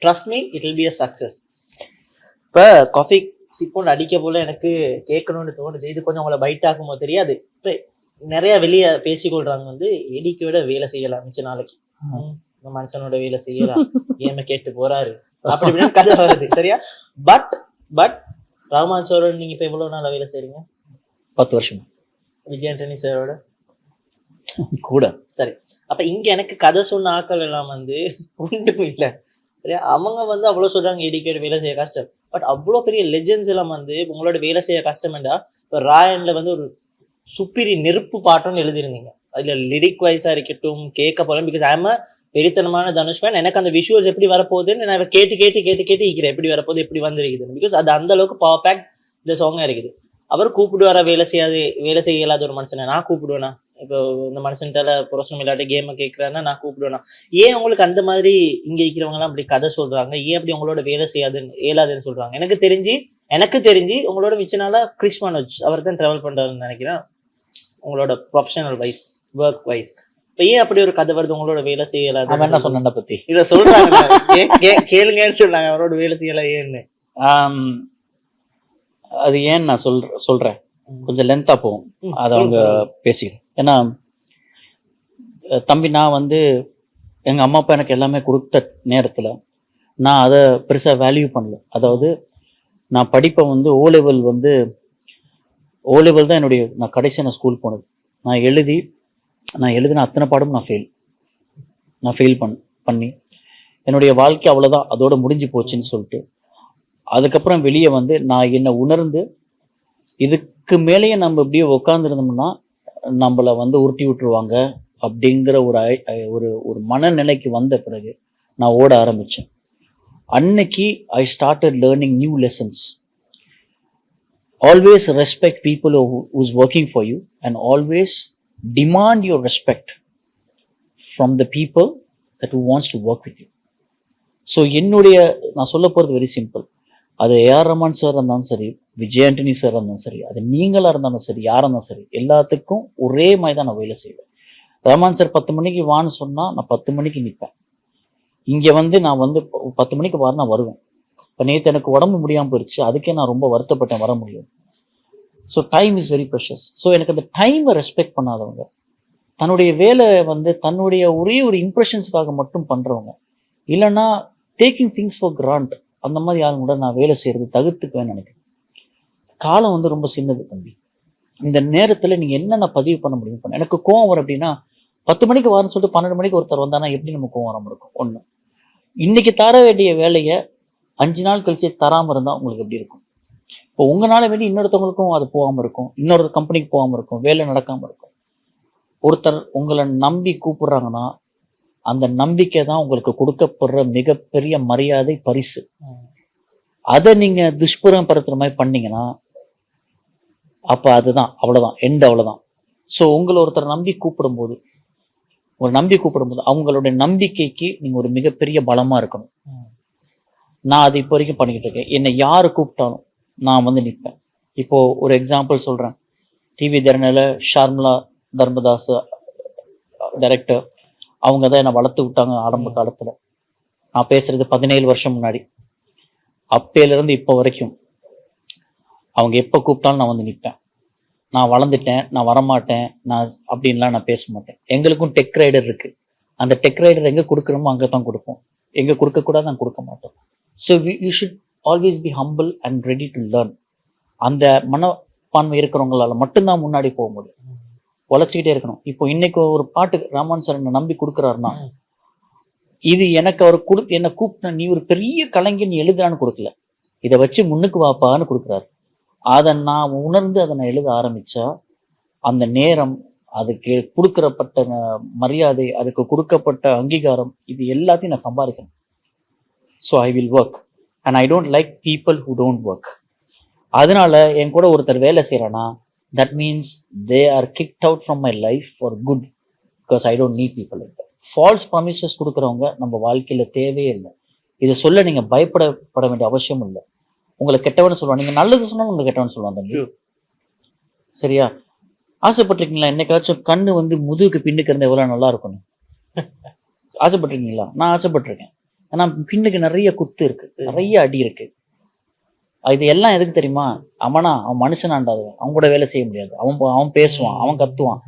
trust me it will be a success. இப்போ காஃபி சிப்போன்னு அடிக்க போல எனக்கு கேட்கணும்னு தோணுது. இது கொஞ்சம் உங்களை பைட் ஆகுமோ தெரியாது. இப்போ நிறைய வெளியே பேசிக்கொள்றாங்க வந்து ஏடிக்கையோட வேலை செய்யலாம் மிச்ச நாளைக்கு, இந்த மனுஷனோட வேலை செய்யலாம், ஏம கேட்டு போறாரு அப்படி இப்படின்னு கதை வருது. சரியா? பட் ரஹ்மான் சாரோட நீங்க இப்ப எவ்வளவு நாளா வேலை செய்றீங்க? 10 வருஷம் விஜய் ஆண்டனி சாரோட கூட. சரி, அப்ப இங்க எனக்கு கதை சொன்ன ஆக்கள் எல்லாம் வந்து ஒன்றும் இல்லை. சரியா? அவங்க வந்து அவ்வளவு சொல்றாங்க ஏடிக்கையோட வேலை செய்ய கஷ்டம். பட் அவ்வளோ பெரிய லெஜெண்ட்ஸ் எல்லாம் வந்து உங்களோட வேலை செய்ய கஷ்டம்டா. இப்போ ராயன்ல வந்து ஒரு சுப்பிரி நெருப்பு பாட்டம்னு எழுதிருந்தீங்க. அதுல லிரிக் வைஸா இருக்கட்டும் கேட்க போறேன். பிகாஸ் ஐம் பெரித்தனமான தனுஷ் ஃபேன். எனக்கு அந்த விஷுவல்ஸ் எப்படி வரப்போகுதுன்னு நான் கேட்டு இருக்கிறேன், எப்படி வரப்போகுது எப்படி வந்திருக்குதுன்னு. பிகாஸ் அது அந்த அளவுக்கு பவர் பேக் இந்த சாங்கா இருக்குது. அவர் கூப்பிடுவாரா வேலை செய்ய இயலாத ஒரு மனுஷனை நான் கூப்பிடுவேனா? இப்போ இந்த மனுஷன்ட்டால புரோசனம் இல்லாட்டி கேமை கேட்குறாருன்னா நான் கூப்பிடுவேனா? ஏன் உங்களுக்கு அந்த மாதிரி இங்கே இருக்கிறவங்கலாம் அப்படி கதை சொல்றாங்க? ஏன் அப்படி உங்களோட வேலை இயலாதுன்னு சொல்றாங்க? எனக்கு தெரிஞ்சு உங்களோட மிச்ச நாளா கிறிஸ் மனோஜ் அவர் தான் ட்ராவல் பண்றாருன்னு நினைக்கிறேன், உங்களோட ப்ரொஃபஷனல் வைஸ் ஒர்க் வைஸ். இப்போ ஏன் அப்படி ஒரு கதை வருது உங்களோட வேலை செய்யலாது? அவன் என்ன சொன்ன பத்தி இதை சொல்றாங்க, கேளுங்கன்னு சொல்றாங்க அவரோட வேலை செய்யல ஏன்னு. அது ஏன்னு நான் சொல்றேன், கொஞ்சம் லென்த்தா போகும், அதை அவங்க பேசிக்கிடும். ஏன்னா தம்பி நான் வந்து எங்கள் அம்மா அப்பா எனக்கு எல்லாமே கொடுத்த நேரத்தில் நான் அதை பெருசாக வேல்யூ பண்ணல. அதாவது நான் படிப்பை வந்து ஓ லெவல் தான் நான் கடைசியாக நான் ஸ்கூல் போனது. நான் எழுதின அத்தனை பாடமும் நான் ஃபெயில் பண்ணி என்னுடைய வாழ்க்கை அவ்வளோதான், அதோட முடிஞ்சு போச்சுன்னு சொல்லிட்டு அதுக்கப்புறம் வெளியே வந்து நான் என்னை உணர்ந்து இதுக்கு மேலேயே நம்ம இப்படியே உட்காந்துருந்தோம்னா நம்மளை வந்து உருட்டி விட்டுருவாங்க அப்படிங்கிற ஒரு மனநிலைக்கு வந்த பிறகு நான் ஓட ஆரம்பித்தேன். அன்னைக்கு I started learning new lessons. Always respect people who's working for you and always demand your respect from the people that who wants to work with you. So நான் சொல்ல போகிறது வெரி சிம்பிள். அது ஏஆர் ரஹ்மான் சார் இருந்தாலும் சரி, Vijay Antony sir இருந்தாலும் சரி, அது நீங்களாக இருந்தாலும் சரி, யாராக இருந்தாலும் சரி, எல்லாத்துக்கும் ஒரே மாதிரி தான் நான் வேலை செய்வேன். ரஹ்மான் சார் 10 மணிக்கு வான்னு சொன்னால் நான் 10 மணிக்கு நிற்பேன். இங்கே வந்து நான் வந்து 10 மணிக்கு வார நான் வருவேன். இப்போ நேற்று எனக்கு உடம்பு முடியாமல் போயிடுச்சு, அதுக்கே நான் ரொம்ப வருத்தப்பட்டேன், வர முடியும். So time is very precious. So எனக்கு அந்த டைமை ரெஸ்பெக்ட் பண்ணாதவங்க, தன்னுடைய வேலை வந்து தன்னுடைய ஒரே ஒரு இம்ப்ரெஷன்ஸுக்காக மட்டும் பண்ணுறவங்க, இல்லைன்னா டேக்கிங் திங்ஸ் ஃபார் கிராண்ட், அந்த மாதிரி யாரும் கூட நான் வேலை செய்கிறது தவிர்த்துக்குவேன்னு நினைக்கிறேன். காலம் வந்து ரொம்ப சின்னது தம்பி. இந்த நேரத்தில் நீங்கள் என்னென்ன பதிவு பண்ண முடியும் பண்ண. எனக்கு கோவம் வரும் அப்படின்னா 10 மணிக்கு வரணும்னு சொல்லிட்டு 12 மணிக்கு ஒருத்தர் வந்தானா எப்படி நம்ம கோவம் வராமல் இருக்கும்? ஒன்று, இன்னைக்கு தர வேண்டிய வேலையை 5 நாள் கழிச்சு தராமல் இருந்தால் உங்களுக்கு எப்படி இருக்கும்? இப்போ உங்களால் வேண்டி இன்னொருத்தவங்களுக்கும் அது போகாமல் இருக்கும், இன்னொரு கம்பெனிக்கு போகாமல் இருக்கும், வேலை நடக்காமல் இருக்கும். ஒருத்தர் உங்களை நம்பி கூப்பிடுறாங்கன்னா அந்த நம்பிக்கை தான் உங்களுக்கு கொடுக்கப்படுற மிகப்பெரிய மரியாதை, பரிசு. அதை நீங்கள் துஷ்பிரயோகப்படுத்துகிற மாதிரி பண்ணீங்கன்னா அப்போ அதுதான் அவ்வளோதான், அவ்வளோதான். ஸோ உங்களை ஒருத்தர் நம்பி கூப்பிடும்போது அவங்களுடைய நம்பிக்கைக்கு நீங்கள் ஒரு மிகப்பெரிய பலமாக இருக்கணும். நான் அது இப்போ வரைக்கும் பண்ணிக்கிட்டு இருக்கேன். என்னை யார் கூப்பிட்டாலும் நான் வந்து நிற்பேன். இப்போது ஒரு எக்ஸாம்பிள் சொல்கிறேன். டிவி தர்ணில் ஷார்மிளா தர்மதாஸ் டைரக்டர், அவங்க தான் என்னை வளர்த்து விட்டாங்க ஆரம்ப காலத்தில். நான் பேசுகிறது 17 வருஷம் முன்னாடி. அப்பையிலேருந்து இப்போ வரைக்கும் அவங்க எப்போ கூப்பிட்டாலும் நான் வந்து நிற்பேன். நான் வளர்ந்துட்டேன், நான் வரமாட்டேன், நான் அப்படின்லாம் நான் பேச மாட்டேன். எங்களுக்கும் டெக் ரைடர் இருக்குது. அந்த டெக் ரைடர் எங்கே கொடுக்குறோமோ அங்கே தான் கொடுப்போம், எங்கே கொடுக்கக்கூடாது நான் கொடுக்க மாட்டோம். So you should always be humble and ready to learn. அந்த மனப்பான்மை இருக்கிறவங்களால மட்டும்தான் முன்னாடி போக முடியும். உழைச்சிக்கிட்டே இருக்கணும். இப்போ இன்னைக்கு ஒரு பாட்டு ரஹ்மான் சார் என்னை நம்பி கொடுக்குறாருன்னா, இது எனக்கு அவர் என்னை கூப்பிட்ட நீ ஒரு பெரிய கலைஞன் எழுதுறான்னு கொடுக்கல, இதை வச்சு முன்னுக்கு வாப்பான்னு கொடுக்குறாரு. அதை நான் உணர்ந்து அதை நான் எழுத ஆரம்பித்தா அந்த நேரம், அதுக்கு கொடுக்குறப்பட்ட மரியாதை, அதுக்கு கொடுக்கப்பட்ட அங்கீகாரம், இது எல்லாத்தையும் நான் சம்பாதிக்கணும். So I will work and I don't like people who don't work. அதனால என் கூட ஒருத்தர் வேலை செய்கிறேன்னா that means they are kicked out from my life for good because I don't need people like that. False promises கொடுக்குறவங்க நம்ம வாழ்க்கையில் தேவையே இல்லை. இதை சொல்ல நீங்கள் பயப்பட வேண்டிய அவசியம் இல்லை. உங்களை கெட்டவன்னு சொல்லுவாங்க, நீங்கள் நல்லது சொன்னாலும் உங்களை கெட்டவன்னு சொல்லுவாங்க தம்பி. சரியா? ஆசைப்பட்டிருக்கீங்களா என்னைக்காச்சும் கண்ணு வந்து முதுகுக்கு பின்னுக்கு இருந்தால் எவ்வளோ நல்லா இருக்கணும்? ஆசைப்பட்டிருக்கீங்களா? நான் ஆசைப்பட்டிருக்கேன். ஏன்னா பின்னுக்கு நிறைய குத்து இருக்கு, நிறைய அடி இருக்கு. இது எல்லாம் எதுக்கு தெரியுமா? அவன் மனுஷனாண்டாது, அவன் கூட வேலை செய்ய முடியாது, அவன் பேசுவான், அவன் கத்துவான்.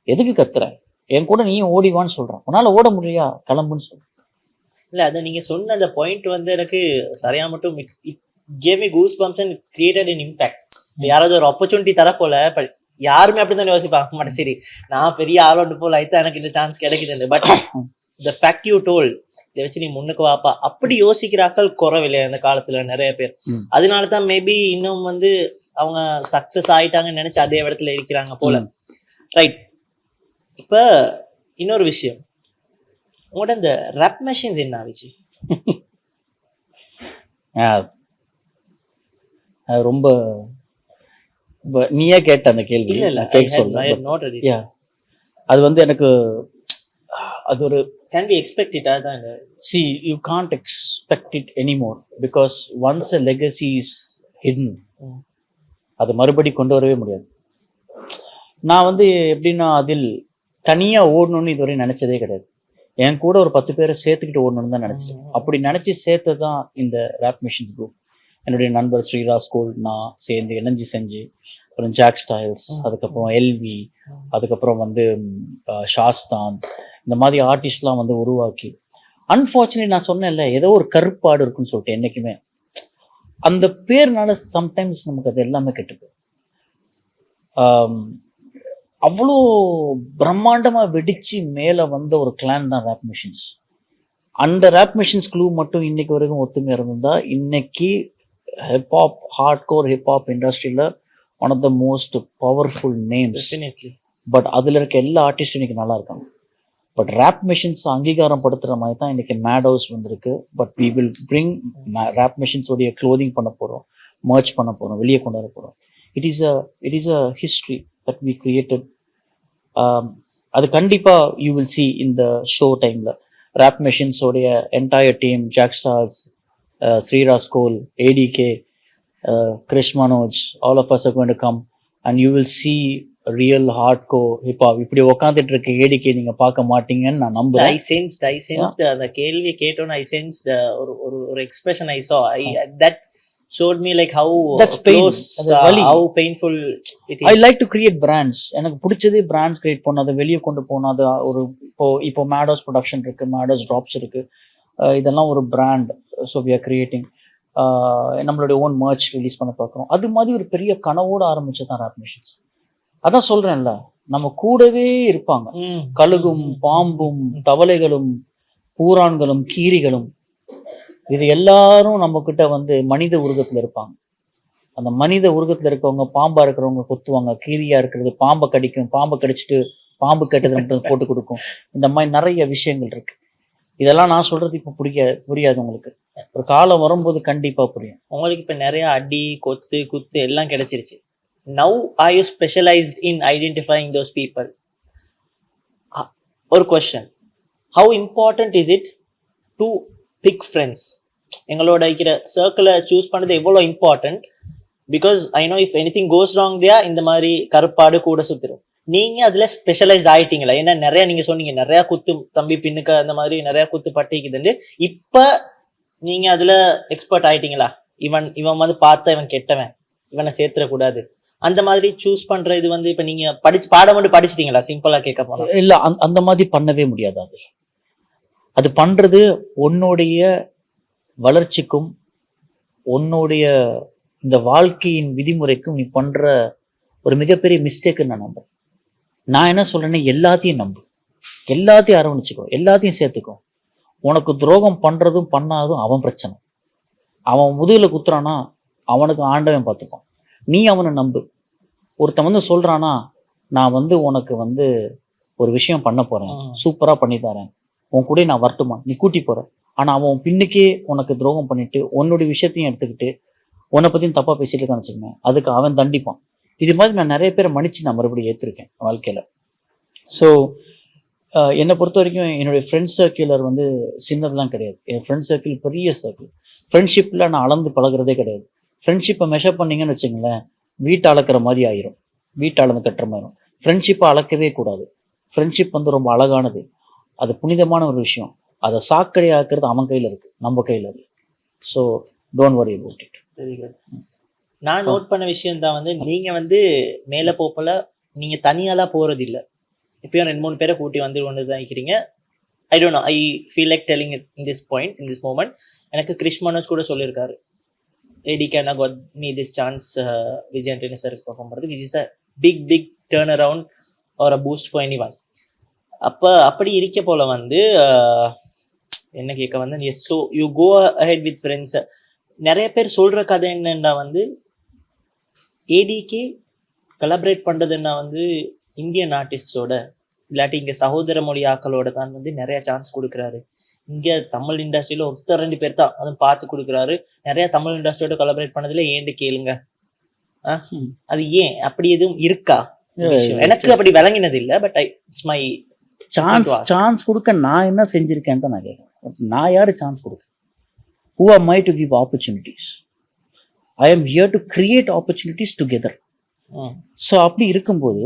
எதுக்கு கத்துற? என் கூட நீயும் ஓடிவான்னு சொல்றான். உன்னால ஓட முடியா, கிளம்புன்னு சொல்றான். இல்ல அது நீங்க சொன்ன அந்த பாயிண்ட் வந்து எனக்கு சரியா மட்டும் gave me goose pumps and created an impact. யாராவது ஒரு ஆப்பர்ச்சுனிட்டி தர போல யாருமே அப்படிதான் யோசிப்பாங்க மாட்டேன். சரி நான் பெரிய ஆளோண்டு போல ஆயிட்டா எனக்கு இந்த சான்ஸ் கிடைக்குது. But the fact you told, இதை வச்சு நீ முன்னுக்கு வாப்பா, அப்படி யோசிக்கிறாக்கள் குறவில்லை இந்த காலத்துல நிறைய பேர். அதனாலதான் மேபி இன்னும் வந்து அவங்க சக்சஸ் ஆயிட்டாங்கன்னு நினைச்சு அதே இடத்துல இருக்கிறாங்க போல. ரைட். இப்ப இன்னொரு விஷயம், உங்களோட இந்த ரேப் மெஷின்ஸ் என்ன ஆச்சு? ரொம்ப நீயே கேட்ட அந்த கேள்வி. அது வந்து எனக்கு அது ஒரு can we expect it as an see you can't expect it anymore because once a legacy is hidden அது மறுபடி கொண்டு வரவே முடியாது. நான் வந்து எப்படின்னா அதில் தனியா ஓடணும்னு இதுவரை நினைச்சதே கிடையாது. என் கூட ஒரு 10 பேரை சேர்த்துக்கிட்டு ஓடணும்னு தான் நினைச்சேன். அப்படி நினைச்சு சேர்த்ததான் இந்த ரேப் மிஷின்ஸ் குரூப். என்னுடைய நண்பர் ஸ்ரீராஸ் கோல் நான் சேர்ந்து இணைஞ்சு செஞ்சு, அப்புறம் ஜாக் ஸ்டைல்ஸ், அதுக்கப்புறம் எல்வி, அதுக்கப்புறம் வந்து ஷாஸ்தான், இந்த மாதிரி ஆர்டிஸ்ட்லாம் வந்து உருவாக்கி, அன்ஃபார்ச்சுனேட் நான் சொன்னேன்ல ஏதோ ஒரு கருப்பாடு இருக்குன்னு சொல்லிட்டு, என்றைக்குமே அந்த பேர்னால சம்டைம்ஸ் நமக்கு அது எல்லாமே கெட்டுது. அவ்வளோ பிரம்மாண்டமாக வெடிச்சு மேலே வந்த ஒரு கிளான் தான் ரேப் மிஷின்ஸ். அந்த ரேப் மிஷின்ஸ் குழு மட்டும் இன்னைக்கு வரைக்கும் ஒத்துமையாக இருந்திருந்தா இன்னைக்கு ஹிப்ஹாப், ஹார்ட் கோர் ஹிப்ஹாப் இண்டஸ்ட்ரியில் one of the most powerful names. But அதில் இருக்க எல்லா ஆர்டிஸ்டும் இன்னைக்கு நல்லா இருக்காங்க. பட் ரேப் மிஷின்ஸ் அங்கீகாரம் படுத்துகிற மாதிரி தான் இன்னைக்கு மேட் ஹவுஸ் வந்திருக்கு. But we will bring rap மிஷின்ஸோடைய க்ளோதிங் பண்ண போகிறோம், மர்ச் பண்ண போகிறோம், வெளியே கொண்டு வர போகிறோம். It is a history that we created. அது கண்டிப்பாக யூ வில் சி இந்த ஷோ டைமில் ரேப் மிஷின்ஸோடைய என்டையர் டீம், ஜாக் ஸ்டார்ஸ், ஸ்ரீராஸ் கோல், ADK, Krish Manoj, all of us are going to come and you will see real hardcore hip hop. இப்படி உட்காந்துட்டு இருக்க ஏடிகே நீங்க பார்க்க மாட்டீங்கன்னு நான் நம்புறேன். I sensed அந்த கேள்வி கேட்டோன்னு I sensed ஒரு expression I saw. That showed me like how close, how painful it is. I like to create brands. எனக்கு பிடிச்சதே brands create பண்ண, அதை வெளியே கொண்டு போகணும். அது ஒரு இப்போ மேடோஸ் ப்ரொடக்ஷன் இருக்கு, மேடோஸ் ட்ராப்ஸ் இருக்கு, இதெல்லாம் ஒரு brand. So we are creating நம்மளுடைய ஓன் மர்ச் ரிலீஸ் பண்ண பார்க்குறோம். அது மாதிரி ஒரு பெரிய கனவோடு ஆரம்பிச்சதான் ரேப் மிஷின்ஸ். அதான் சொல்றேன்ல, நம்ம கூடவே இருப்பாங்க. கழுகும், பாம்பும், தவளைகளும், பூரான்களும், கீரிகளும், இது எல்லாரும் நம்ம கிட்ட வந்து மனித உருவத்துல இருப்பாங்க. அந்த மனித உருவத்துல இருக்கவங்க பாம்பா இருக்கிறவங்க கொத்துவாங்க, கீரியா இருக்கிறது பாம்பை கடிக்கும், பாம்பை கடிச்சிட்டு பாம்பு கெட்டது மட்டும் போட்டு கொடுக்கும். இந்த மாதிரி நிறைய விஷயங்கள் இருக்கு. இதெல்லாம் நான் சொல்றது இப்ப புரியாது உங்களுக்கு. ஒரு காலம் வரும்போது கண்டிப்பா புரியும் உங்களுக்கு. இப்ப நிறைய அடி, கொத்து, குத்து எல்லாம் கிடைச்சிருச்சு. Now are you specialized in identifying those people? ஒரு question, how important is it to pick friends? எங்களோட இருக்கிற சர்க்கிளை சூஸ் பண்ணது எவ்வளோ important? Because I know if anything goes wrong தியா இந்த மாதிரி கருப்பாடு கூட சுத்திரும். நீங்க அதுல ஸ்பெஷலைஸ்ட் ஆயிட்டீங்களா? ஏன்னா நிறைய நீங்க சொன்னீங்க நிறைய குத்து தம்பி பின்னுக்கு அந்த மாதிரி நிறைய குத்து பட்டிக்குதுன்னு. இப்ப நீங்க அதுல எக்ஸ்பர்ட் ஆயிட்டீங்களா? இவன் வந்து பார்த்தா இவன் கெட்டவன், இவனை சேர்த்துடக்கூடாது, அந்த மாதிரி சூஸ் பண்ற இது வந்து இப்ப நீங்க பாடம் மட்டும் படிச்சிட்டீங்களா? சிம்பிளா கேட்க போனா இல்ல, அந்த மாதிரி பண்ணவே முடியாது. அது பண்றது உன்னுடைய வளர்ச்சிக்கும் உன்னுடைய இந்த வாழ்க்கையின் விதிமுறைக்கும் நீ பண்ற ஒரு மிகப்பெரிய மிஸ்டேக்குன்னு நான் நம்புறேன். நான் என்ன சொல்றேன்னா, எல்லாத்தையும் நம்பு, எல்லாத்தையும் அரவணைச்சுக்கோ, எல்லாத்தையும் சேர்த்துக்கோ. உனக்கு துரோகம் பண்றதும் பண்ணாததும் அவன் பிரச்சனை. அவன் முதுகுல குத்துறானா அவனுக்கு ஆண்டவன் பார்த்துப்பான். நீ அவனை நம்பு. ஒருத்தன் வந்து சொல்றானா, நான் வந்து உனக்கு வந்து ஒரு விஷயம் பண்ண போறேன், சூப்பரா பண்ணி தரேன், உன் கூட நான் வரட்டுமா, நீ கூட்டி போற. ஆனா அவன் பின்னுக்கே உனக்கு துரோகம் பண்ணிட்டு உன்னுடைய விஷயத்தையும் எடுத்துக்கிட்டு உன்னை பத்தியும் தப்பா பேசிட்டு இருக்கான்னு வச்சுக்கோங்க, அதுக்கு அவன் தண்டிப்பான். இது மாதிரி நான் நிறைய பேரை மன்னிச்சு நான் மறுபடியும் ஏற்றிருக்கேன் வாழ்க்கையில. ஸோ என்னை பொறுத்த வரைக்கும் என்னுடைய ஃப்ரெண்ட்ஸ் சர்க்கிளர் வந்து சின்னதெல்லாம் கிடையாது. என் ஃப்ரெண்ட்ஸ் சர்க்கிள் பெரிய சர்க்கிள். ஃப்ரெண்ட்ஷிப்பில் நான் அளந்து பழகிறதே கிடையாது. ஃப்ரெண்ட்ஷிப்பை மெஷர் பண்ணிங்கன்னு வச்சுங்களேன், வீட்டை அளக்கிற மாதிரி ஆயிரும், வீட்டை அளந்து கட்டுற மாதிரி ஆயிரும். ஃப்ரெண்ட்ஷிப்பை அளக்கவே கூடாது. ஃப்ரெண்ட்ஷிப் வந்து ரொம்ப அழகானது, அது புனிதமான ஒரு விஷயம். அதை சாக்கடை ஆக்குறது அவன் கையில் இருக்குது, நம்ம கையில் இல்லை. So don't worry about it. Very good. நான் நோட் பண்ண விஷயம் தான் வந்து நீங்கள் வந்து மேலே போகல, நீங்கள் தனியாலாம் போகிறது இல்லை. இப்பயும் 2-3 பேரை கூட்டி வந்து கொண்டு தான் இருக்கிறீங்க. I don't know, I feel like telling it in this point, in this moment. எனக்கு கிறிஷ் மனோஜ் கூட சொல்லியிருக்காரு, ADK got me this chance Vijay Antony சாருக்கு பர்ஃபார்ம் பண்ணுறது, which is a big turnaround or a boost for anyone. அப்படி இருக்க போல வந்து என்ன கேட்க வந்து, yes, so you go ahead with friends. நிறைய பேர் சொல்கிற கதை என்னன்னா வந்து, ஏடிகே கொலாபரேட் பண்ணுறதுன்னா வந்து இந்தியன் ஆர்டிஸ்டோட இல்லாட்டி இங்கே சகோதர மொழி ஆக்களோட தான் வந்து நிறைய சான்ஸ் கொடுக்குறாரு. இங்கே தமிழ் இண்டஸ்ட்ரியில் 1-2 பேர் தான் அதுவும் பார்த்து கொடுக்குறாரு. நிறைய தமிழ் இண்டஸ்ட்ரியோட கொலாபரேட் பண்ணதில் ஏன்னு கேளுங்க. அது ஏன் அப்படி எதுவும் இருக்கா? எனக்கு அப்படி விளங்கினது இல்லை. பட் இட்ஸ் மை சான்ஸ் கொடுக்க நான் என்ன செஞ்சிருக்கேன்னு தான் நான் கேட்குறேன். நான் யாரு சான்ஸ் கொடுக்க? Who am I to give opportunities? I am here to create opportunities together. So அப்படி இருக்கும்போது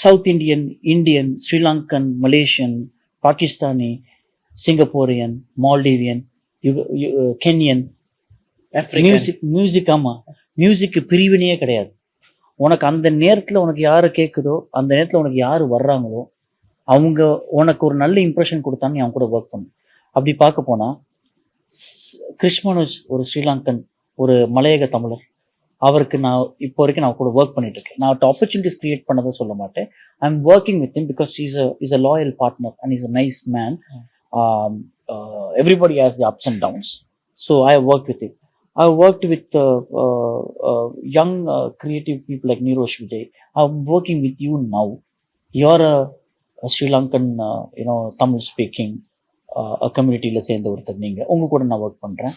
South Indian, Sri Lankan, Malaysian, Pakistani, Singaporean, Maldivian, Kenyan, music. ஆமாம், மியூசிக்கு பிரிவினையே கிடையாது. உனக்கு அந்த நேரத்தில் உனக்கு யாரை கேட்குதோ, அந்த நேரத்தில் உனக்கு யார் வர்றாங்களோ, அவங்க உனக்கு ஒரு நல்ல இம்ப்ரெஷன் கொடுத்தாங்க, நீ அவங்க கூட ஒர்க் பண்ணு. அப்படி பார்க்க போனால் கிறிஷ் மனோஜ் ஒரு ஸ்ரீலங்கன், ஒரு மலையக தமிழர், அவருக்கு நான் இப்போ வரைக்கும் நான் கூட ஒர்க் பண்ணிட்டு இருக்கேன். நான் ஆப்பர்ச்சுனிட்டிஸ் கிரியேட் பண்ணதை சொல்ல மாட்டேன். I am working with him because is a loyal partner and is a nice man. Everybody has the ups and downs. So I have worked with him. I have worked with young creative people like Nirosh Vijay. I'm working with you now. You're a Sri Lankan, Tamil speaking கம்யூனிட்டியில் சேர்ந்த ஒருத்தர். நீங்கள் உங்கள் கூட நான் work பண்ணுறேன்.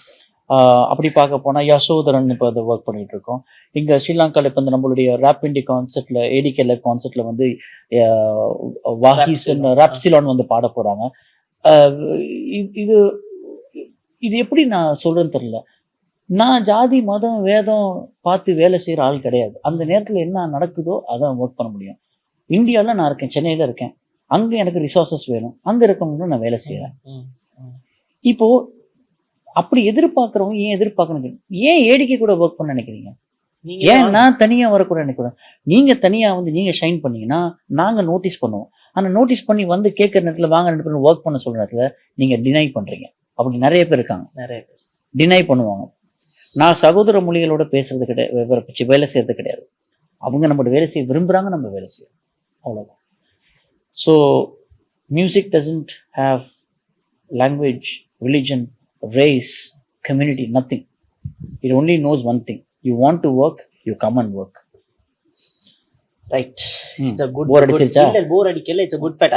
அப்படி பார்க்க போனால் யசோதரன் இப்போ அதை ஒர்க் பண்ணிகிட்டு இருக்கோம். இங்கே ஸ்ரீலங்காவில் இப்போ இந்த நம்மளுடைய ரேப் இண்டி கான்செர்ட்டில், ஏடிகே லைவ் கான்செர்ட்டில் வந்து வாஹிசன் ராப்சிலான் வந்து பாட போகிறாங்க. இது இது எப்படி நான் சொல்கிறேன்னு தெரில. நான் ஜாதி மதம் வேதம் பார்த்து வேலை செய்கிற ஆள் கிடையாது. அந்த நேரத்தில் என்ன நடக்குதோ அதான் ஒர்க் பண்ண முடியும். இந்தியாவில் நான் இருக்கேன், சென்னையில் இருக்கேன், அங்கே எனக்கு ரிசோர்ஸஸ் வேணும், அங்கே இருக்கவங்களும் நான் வேலை செய்கிறேன். இப்போது அப்படி எதிர்பார்க்குறவங்க ஏன் எதிர்பார்க்கணும்? ஏன் ஏடிகே கூட ஒர்க் பண்ண நினைக்கிறீங்க? ஏன் நான் தனியாக வரக்கூட நினைக்கிறேன்? நீங்கள் தனியாக வந்து நீங்கள் ஷைன் பண்ணீங்கன்னா நாங்கள் நோட்டீஸ் பண்ணுவோம். ஆனால் நோட்டீஸ் பண்ணி வந்து கேட்குற நேரத்தில் வாங்க 2 பேரும் ஒர்க் பண்ண சொல்கிற நேரத்தில் நீங்கள் டினை பண்ணுறீங்க. அப்படி நிறைய பேர் இருக்காங்க, நிறைய பேர் டினை பண்ணுவாங்க. நான் சகோதர மொழிகளோட பேசுறது கிடையாது, வேலை செய்கிறது கிடையாது. அவங்க நம்மளோட வேலை செய்ய விரும்புகிறாங்க, நம்ம வேலை செய்யும், அவ்வளோதான். So music doesn't have language, religion, race, community, nothing. It only knows one thing: you want to work, you come and work. Right. It's a good bore அடிக்கல. It's a good fact.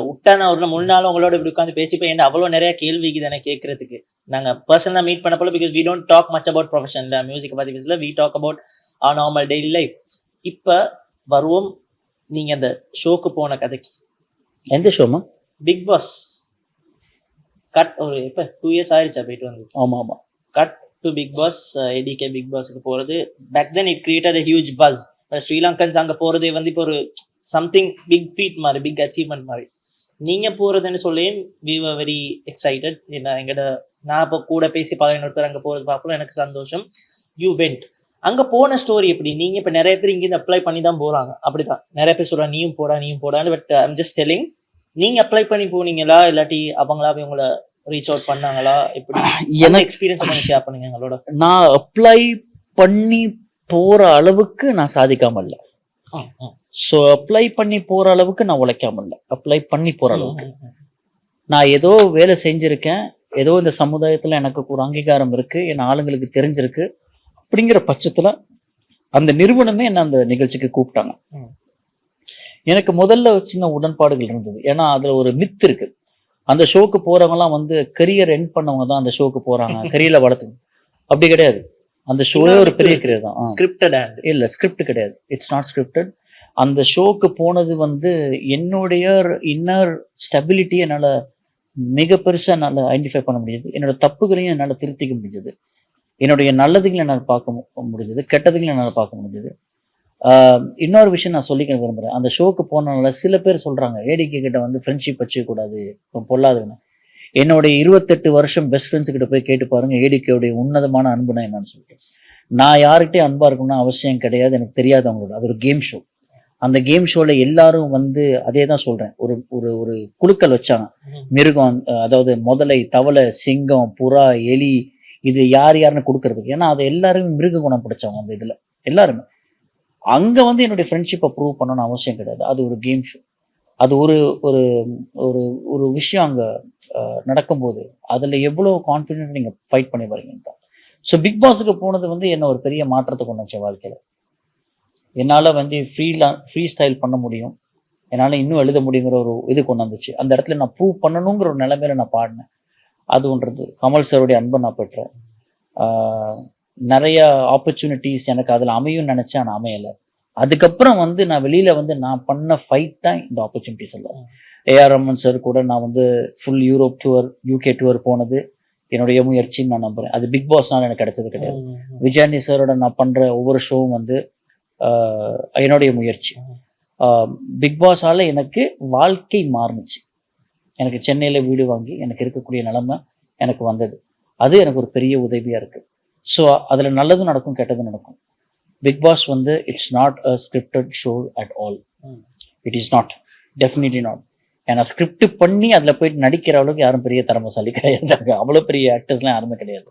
உட்டான ஒரு 3 நாள் உங்களோட இப்படி உட்காந்து பேசிட்டு போய் அவ்வளோ நிறைய கேள்விக்கு தானே கேட்கறதுக்கு. நாங்கள் பர்சனலாக மீட் பண்ண போல, because we don't talk much about profession. Music பற்றி பேசல, we talk about our normal daily life. இப்போ வருவோம் நீங்கள் அந்த ஷோக்கு போன கதைக்கு. எந்த ஷோமா? Big pass. கட் ஒரு இப்போ 2 years ஆயிடுச்சா போயிட்டு வந்து? ஆமாம் ஆமாம். கட் டு பிக் பாஸ், ஏடிகே பிக் பாஸுக்கு போகிறது. Back then it created a huge buzz. ஸ்ரீலங்கன்ஸ் அங்கே போகிறதே வந்து இப்போ ஒரு சம்திங் பிக் ஃபீட் மாதிரி, பிக் அச்சீவ்மெண்ட் மாதிரி. நீங்கள் போகிறதுன்னு சொல்லி we were very excited. நான் இப்போ கூட பேசி இன்னொருத்தர் அங்கே போகிறது பார்ப்போம், எனக்கு சந்தோஷம். You went. அங்கே போன ஸ்டோரி எப்படி? நீங்கள் இப்போ நிறைய பேர் இங்கேருந்து அப்ளை பண்ணி தான் போகிறாங்க, அப்படி தான் நிறைய பேர் சொல்கிறாங்க நீயும் போடான்னு. பட் ஐம் ஜஸ்ட் டெல்லிங், நீங்கள் அப்ளை பண்ணி போனீங்களா இல்லாட்டி அவங்களா உங்களை ரீச் அவுட் பண்ணாங்களா? எப்படி என்ன எக்ஸ்பீரியன்ஸ் பண்ணி ஷேர் பண்ணுங்க எங்களோட. நான் அப்ளை பண்ணி போகிற அளவுக்கு நான் சாதிக்காம இல்லை. ஸோ அப்ளை பண்ணி போகிற அளவுக்கு நான் உழைக்காம இல்லை. அப்ளை பண்ணி போகிற அளவுக்கு நான் ஏதோ வேலை செஞ்சுருக்கேன், ஏதோ இந்த சமுதாயத்தில் எனக்கு ஒரு அங்கீகாரம் இருக்குது, என் ஆளுங்களுக்கு தெரிஞ்சிருக்கு. அப்படிங்கிற பட்சத்தில் அந்த நிறுவனமே என்ன அந்த நிகழ்ச்சிக்கு கூப்பிட்டாங்க. எனக்கு முதல்ல சின்ன உடன்பாடுகள் இருந்தது. ஏன்னா அதில் ஒரு மித் இருக்கு, அந்த ஷோக்கு போறவங்கலாம் வந்து கரியர் எண்ட் பண்ணவங்க தான் அந்த ஷோக்கு போறாங்க, கரியர்ல வளர்த்து. அப்படி கிடையாது. அந்த ஷோவே ஒரு பெரிய கரியர் தான். ஸ்கிரிப்டட் இல்லை, ஸ்கிரிப்ட் கிடையாது. It's not scripted. அந்த ஷோக்கு போனது வந்து என்னுடைய இன்னர் ஸ்டெபிலிட்டியை என்னால் மிக பெருசாக என்னால் ஐடென்டிஃபை பண்ண முடியுது. என்னோட தப்புகளையும் என்னால் திருத்திக்க முடிஞ்சது. என்னுடைய நல்லதுகளை என்னால் பார்க்க முடிஞ்சது, கெட்டதுகளை என்னால் பார்க்க முடிஞ்சது. இன்னொரு விஷயம் நான் சொல்லிக்க விரும்புகிறேன். அந்த ஷோக்கு போனனால சில பேர் சொல்கிறாங்க ஏடிகே கிட்ட வந்து ஃப்ரெண்ட்ஷிப் வச்சுக்கூடாது, இப்போ பொல்லாதுன்னு. என்னுடைய 28 வருஷம் பெஸ்ட் ஃப்ரெண்ட்ஸ் கிட்ட போய் கேட்டு பாருங்க ஏடிகேவுடைய உன்னதமான அன்புனா என்னன்னு சொல்லிட்டு. நான் யார்கிட்டயும் அன்பா இருக்கணும்னு அவசியம் கிடையாது, எனக்கு தெரியாது அவங்களோட. அது ஒரு கேம் ஷோ. அந்த கேம் ஷோல எல்லாரும் வந்து அதே தான் சொல்றேன். ஒரு ஒரு ஒரு குழுக்கள் வச்சாங்க. மிருகம், அதாவது முதலை, தவளை, சிங்கம், புறா, எலி, இது யாருன்னு கொடுக்கறதுக்கு. ஏன்னா அது எல்லாருமே மிருக குணம் பிடிச்சவங்க அந்த இதுல எல்லாருமே. அங்க வந்து என்னுடைய ஃப்ரெண்ட்ஷிப்பை ப்ரூவ் பண்ணணும்னு அவசியம் கிடையாது. அது ஒரு கேம் ஷோ. அது ஒரு ஒரு ஒரு ஒரு விஷயம் அங்க நடக்கும்போது அதுல எவ்வளவு கான்ஃபிடென்ட் நீங்க ஃபைட் பண்ணி வரீங்கன்னு தான். ஸோ பிக் பாஸுக்கு போனது வந்து என்ன ஒரு பெரிய மாற்றத்தை கொண்டு வச்ச வாழ்க்கையில. என்னால் வந்து ஃப்ரீ ஸ்டைல் பண்ண முடியும், என்னால் இன்னும் எழுத முடியுங்கிற ஒரு இது கொண்டு வந்துச்சு. அந்த இடத்துல நான் ப்ரூவ் பண்ணணுங்கிற ஒரு நிலைமையில நான் பாடினேன். அதுன்றது கமல் சாருடைய அன்பை நான் பெற்றேன். நிறைய ஆப்பர்ச்சுனிட்டிஸ் எனக்கு அதில் அமையும்னு நினச்சேன், ஆனால் அமையலை. அதுக்கப்புறம் வந்து நான் வெளியில் வந்து நான் பண்ண ஃபைட் தான் இந்த ஆப்பர்ச்சுனிட்டிஸ் எல்லாம். ஏஆர் ரஹ்மான் சார் கூட நான் வந்து full Europe tour, UK tour போனது என்னுடைய முயற்சின்னு நான் நம்புகிறேன். அது பிக் பாஸ்னால எனக்கு கிடைச்சது கிடையாது. விஜயானி சாரோட நான் பண்ணுற ஒவ்வொரு ஷோவும் வந்து என்னுடைய முயற்சி. பிக் பாஸால் எனக்கு வாழ்க்கை மாறுனுச்சு. எனக்கு சென்னையில் வீடு வாங்கி எனக்கு இருக்கக்கூடிய நிலைமை எனக்கு வந்தது. அது எனக்கு ஒரு பெரிய உதவியாக இருக்குது. ஸோ அதில் நல்லதும் நடக்கும், கெட்டதும் நடக்கும். பிக் பாஸ் வந்து it's not a scripted show at all. It is not, definitely not. ஏன்னா ஸ்கிரிப்ட் பண்ணி அதில் போயிட்டு நடிக்கிற அளவுக்கு யாரும் பெரிய திறமைசாலி கிடையாது. அவ்வளோ பெரிய ஆக்டர்ஸ்லாம் யாருமே கிடையாது.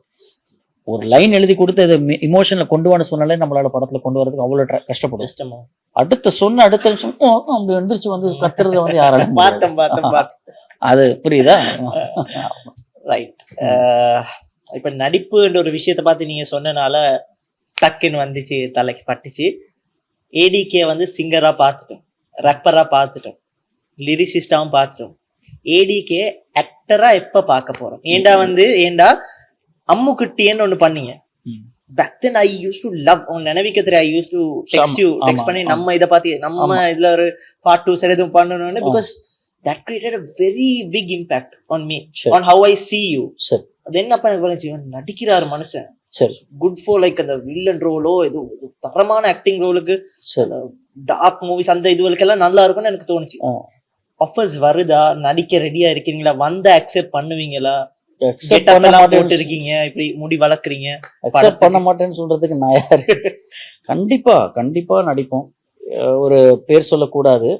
ஒரு லைன் எழுதி கொடுத்து அதை இமோஷனில் கொண்டு வான்னு சொன்னாலே நம்மளால படத்தில் கொண்டு வரதுக்கு அவ்வளோ கஷ்டப்படும். அடுத்த நிமிஷம் அப்படி வந்துருச்சு வந்து கத்துறத வந்து யாராலும் அது புரியுதா? ரைட். இப்போ நடிப்புன்ற ஒரு விஷயத்தை பார்த்து நீங்கள் சொன்னனால டக்குன்னு வந்துச்சு, தலைக்கு பட்டுச்சு. ஏடிகே வந்து சிங்கராக பார்த்துட்டோம், ரப்பராக பார்த்துட்டோம், லிரிசிஸ்டாவும் பார்த்துட்டோம். ஏடிகே ஆக்டராக எப்போ பார்க்க போகிறோம்? ஏண்டா அம்முக்குட்டின்னு ஒன்று பண்ணீங்க. Back then I used to love, நினைவிக்கத்துல I used to text பண்ணி நம்ம இதை பார்த்து நம்ம இதில் ஒரு part 2 சரி எதுவும் பண்ணணும்னு, because that created a very big impact on me, on how I see you. அது என்னப்பா எனக்கு பண்ணுச்சு, நடிக்கிறாரு மனுஷன், குட் ஃபார் லைக் அந்த வில்லன் ரோலோ இது தரமான ஆக்டிங் ரோலுக்கு, டார்க் மூவிஸ் அந்த இதுகளுக்கெல்லாம் நல்லா இருக்கும்னு எனக்கு தோணுச்சு. ஆஃபர்ஸ் வருதா, நடிக்க ரெடியா இருக்கீங்களா, வந்த அக்செப்ட் பண்ணுவீங்களா? போட்டு இருக்கீங்க, இப்படி முடி வளர்க்குறீங்க, அக்செப்ட் பண்ண மாட்டேன்னு சொல்றதுக்கு நான் யாரு? கண்டிப்பா நடிப்போம். ஒரு பேர் சொல்லக்கூடாது.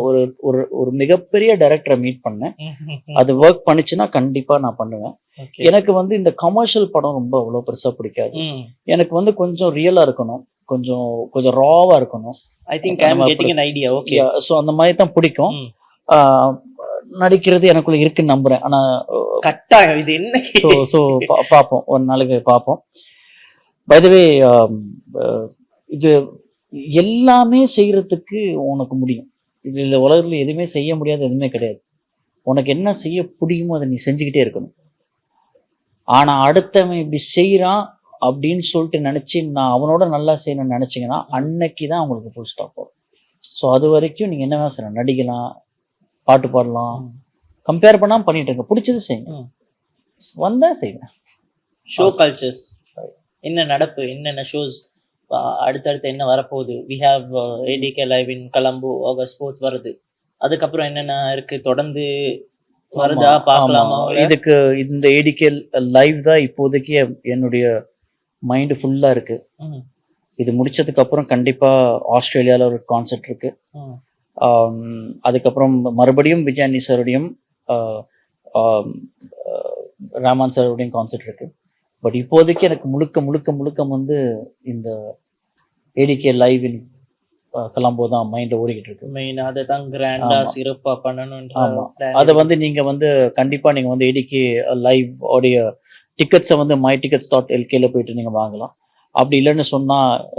ஒரு ஒரு ஒரு மிகப்பெரிய டைரக்டரை மீட் பண்ணேன். அது ஒர்க் பண்ணிச்சுன்னா கண்டிப்பா நான் பண்ணுவேன். எனக்கு வந்து இந்த கமர்ஷியல் படம் ரொம்ப அவ்வளவு பெருசா பிடிக்காது. எனக்கு வந்து கொஞ்சம் ரியலா இருக்கணும், கொஞ்சம் கொஞ்சம் ராவா இருக்கணும். I think I am getting an idea. Okay, so அந்த மாதிரி தான் பிடிக்கும். நடிக்கிறது எனக்குள்ள இருக்குன்னு நம்புறேன். ஆனா கட்டாயம் இது என்ன, சோ பாப்போம், ஒரு நாளைக்கு பாப்போம். பை தி வே, இது எல்லாமே செய்யறதுக்கு உனக்கு முடியும். இதுல உலகத்துல எதுவுமே செய்ய முடியாது, எதுவுமே கிடையாது. உனக்கு என்ன செய்ய முடியுமோ அதை நீ செஞ்சுக்கிட்டே இருக்கணும். ஆனா அடுத்தவன் இப்படி செய்யறான் அப்படின்னு சொல்லிட்டு நினைச்சு நான் அவனோட நல்லா செய்யணும்னு நினைச்சீங்கன்னா அன்னைக்கு தான் உங்களுக்கு ஃபுல் ஸ்டாப் வரும். ஸோ அது வரைக்கும் நீங்க என்ன வேணா செய்யலாம், நடிக்கலாம், பாட்டு பாடலாம், கம்பேர் பண்ணாம பண்ணிட்டு இருக்க, பிடிச்சது செய்யுங்க, வந்தா செய்வேன். ஷோ கல்ச்சர்ஸ் என்ன நடப்பு, என்னென்ன ஷோஸ் அடுத்தடுத்து என்ன வரப்போகுது? We have ADK live in Colombo August 4th வருது. அதுக்கப்புறம் என்னென்ன இருக்கு தொடர்ந்து வருதா பார்க்கலாமா? இதுக்கு இந்த ஏடிகே லைவ் தான் இப்போதைக்கு என்னுடைய மைண்டு ஃபுல்லா இருக்கு. இது முடிச்சதுக்கு அப்புறம் கண்டிப்பா ஆஸ்திரேலியால ஒரு கான்சர்ட் இருக்கு. அதுக்கப்புறம் மறுபடியும் விஜயானி சாருடையும் ரஹ்மான் சாருடையும் கான்சர்ட் இருக்கு. பட் இப்போதைக்கு எனக்கு முழுக்க முழுக்க முழுக்க வந்து இந்த ஏடிகே லைவ் இன் கொலம்போ தான் மைண்ட்ல ஓடிக்கிட்டு இருக்கு. மெயின் அதை தான் கிராண்டா சிறப்பா பண்ணணும். அதை வந்து நீங்க வந்து கண்டிப்பா நீங்க வந்து ஏடிகே லைவ் உடைய டிக்கெட்ஸை வந்து mytickets.lkல போயிட்டு நீங்க வாங்கலாம். அப்படி இல்லைன்னு சொன்னா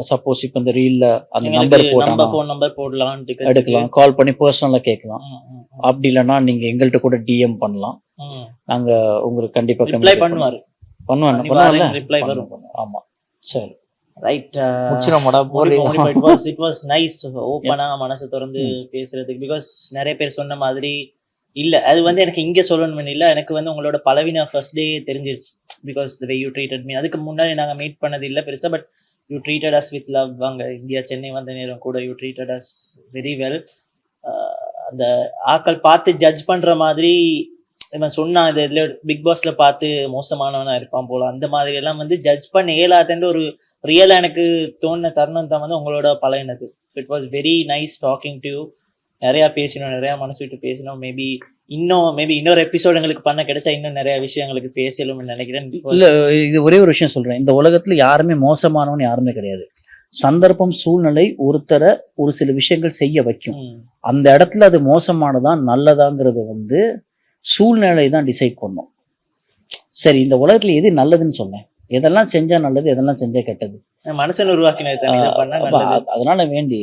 சப்போஸ் இப்போ இந்த ரீல்ல அந்த நம்பர் ஃபோன் நம்பர் போடலாம், எடுக்கலாம், கால் பண்ணி பர்சனலா கேட்கலாம். அப்படி இல்லைன்னா நீங்க எங்கள்கிட்ட கூட டிஎம் பண்ணலாம். நாங்க உங்களுக்கு கண்டிப்பா ரிப்ளை பண்ணுவாரு. பண்ணுவேன். ரிப்ளை வரும். ஆமா, சரி. ரைட் முடிச்சிடமாடா இட் வாஸ் நைஸ் ஓப்பனா மனசை திறந்து பேசுறதுக்கு. பிகாஸ் நிறைய பேர் சொன்ன மாதிரி இல்ல அது வந்து எனக்கு இங்க சொல்லணும்னு இல்லை, எனக்கு வந்து உங்களோட பலவீனம் ஃபர்ஸ்ட் டே தெரிஞ்சிருச்சு. Because the way you treated me. அதுக்கு முன்னாடி நாங்கள் மீட் பண்ணது இல்லை பெருசா, but you treated us with love. அங்கே இந்தியா சென்னை வந்த நேரம் கூட you treated us very well. அந்த ஆக்கள் பார்த்து ஜட்ஜ் பண்ற மாதிரி இவன் சொன்னான் இது இதுல பிக் பாஸ்ல பார்த்து மோசமானவனா இருப்பான் போல, அந்த மாதிரி எல்லாம் வந்து ஜட்ஜ் பண்ண இயலாதுன்ற ஒரு ரியலா எனக்கு தோணுன தருணம் தான் வந்து உங்களோட பழகினது. It was very nice talking to you. நிறைய பேசினோம், நிறைய மனசு விட்டு பேசினோம். மேபி இன்னொரு எபிசோட் எங்களுக்கு பண்ண கிடைச்சா இன்னும் நிறைய விஷயம் எங்களுக்கு பேசலும்னு நினைக்கிறேன். இல்ல இது ஒரே ஒரு விஷயம் சொல்றேன், இந்த உலகத்துல யாருமே மோசமானவன் யாருமே கிடையாது. சந்தர்ப்பம் சூழ்நிலை ஒருத்தரை ஒரு சில விஷயங்கள் செய்ய வைக்கும். அந்த இடத்துல அது மோசமானதான் நல்லதாங்கிறது வந்து சூழ்நிலை தான் டிசைட் பண்ணும். சரி, இந்த உலகத்துல எது நல்லதுன்னு சொன்னேன், எதெல்லாம் செஞ்சா நல்லது எதெல்லாம் செஞ்சா கெட்டது மனுஷன் உருவாக்கினது. அதனால வேண்டி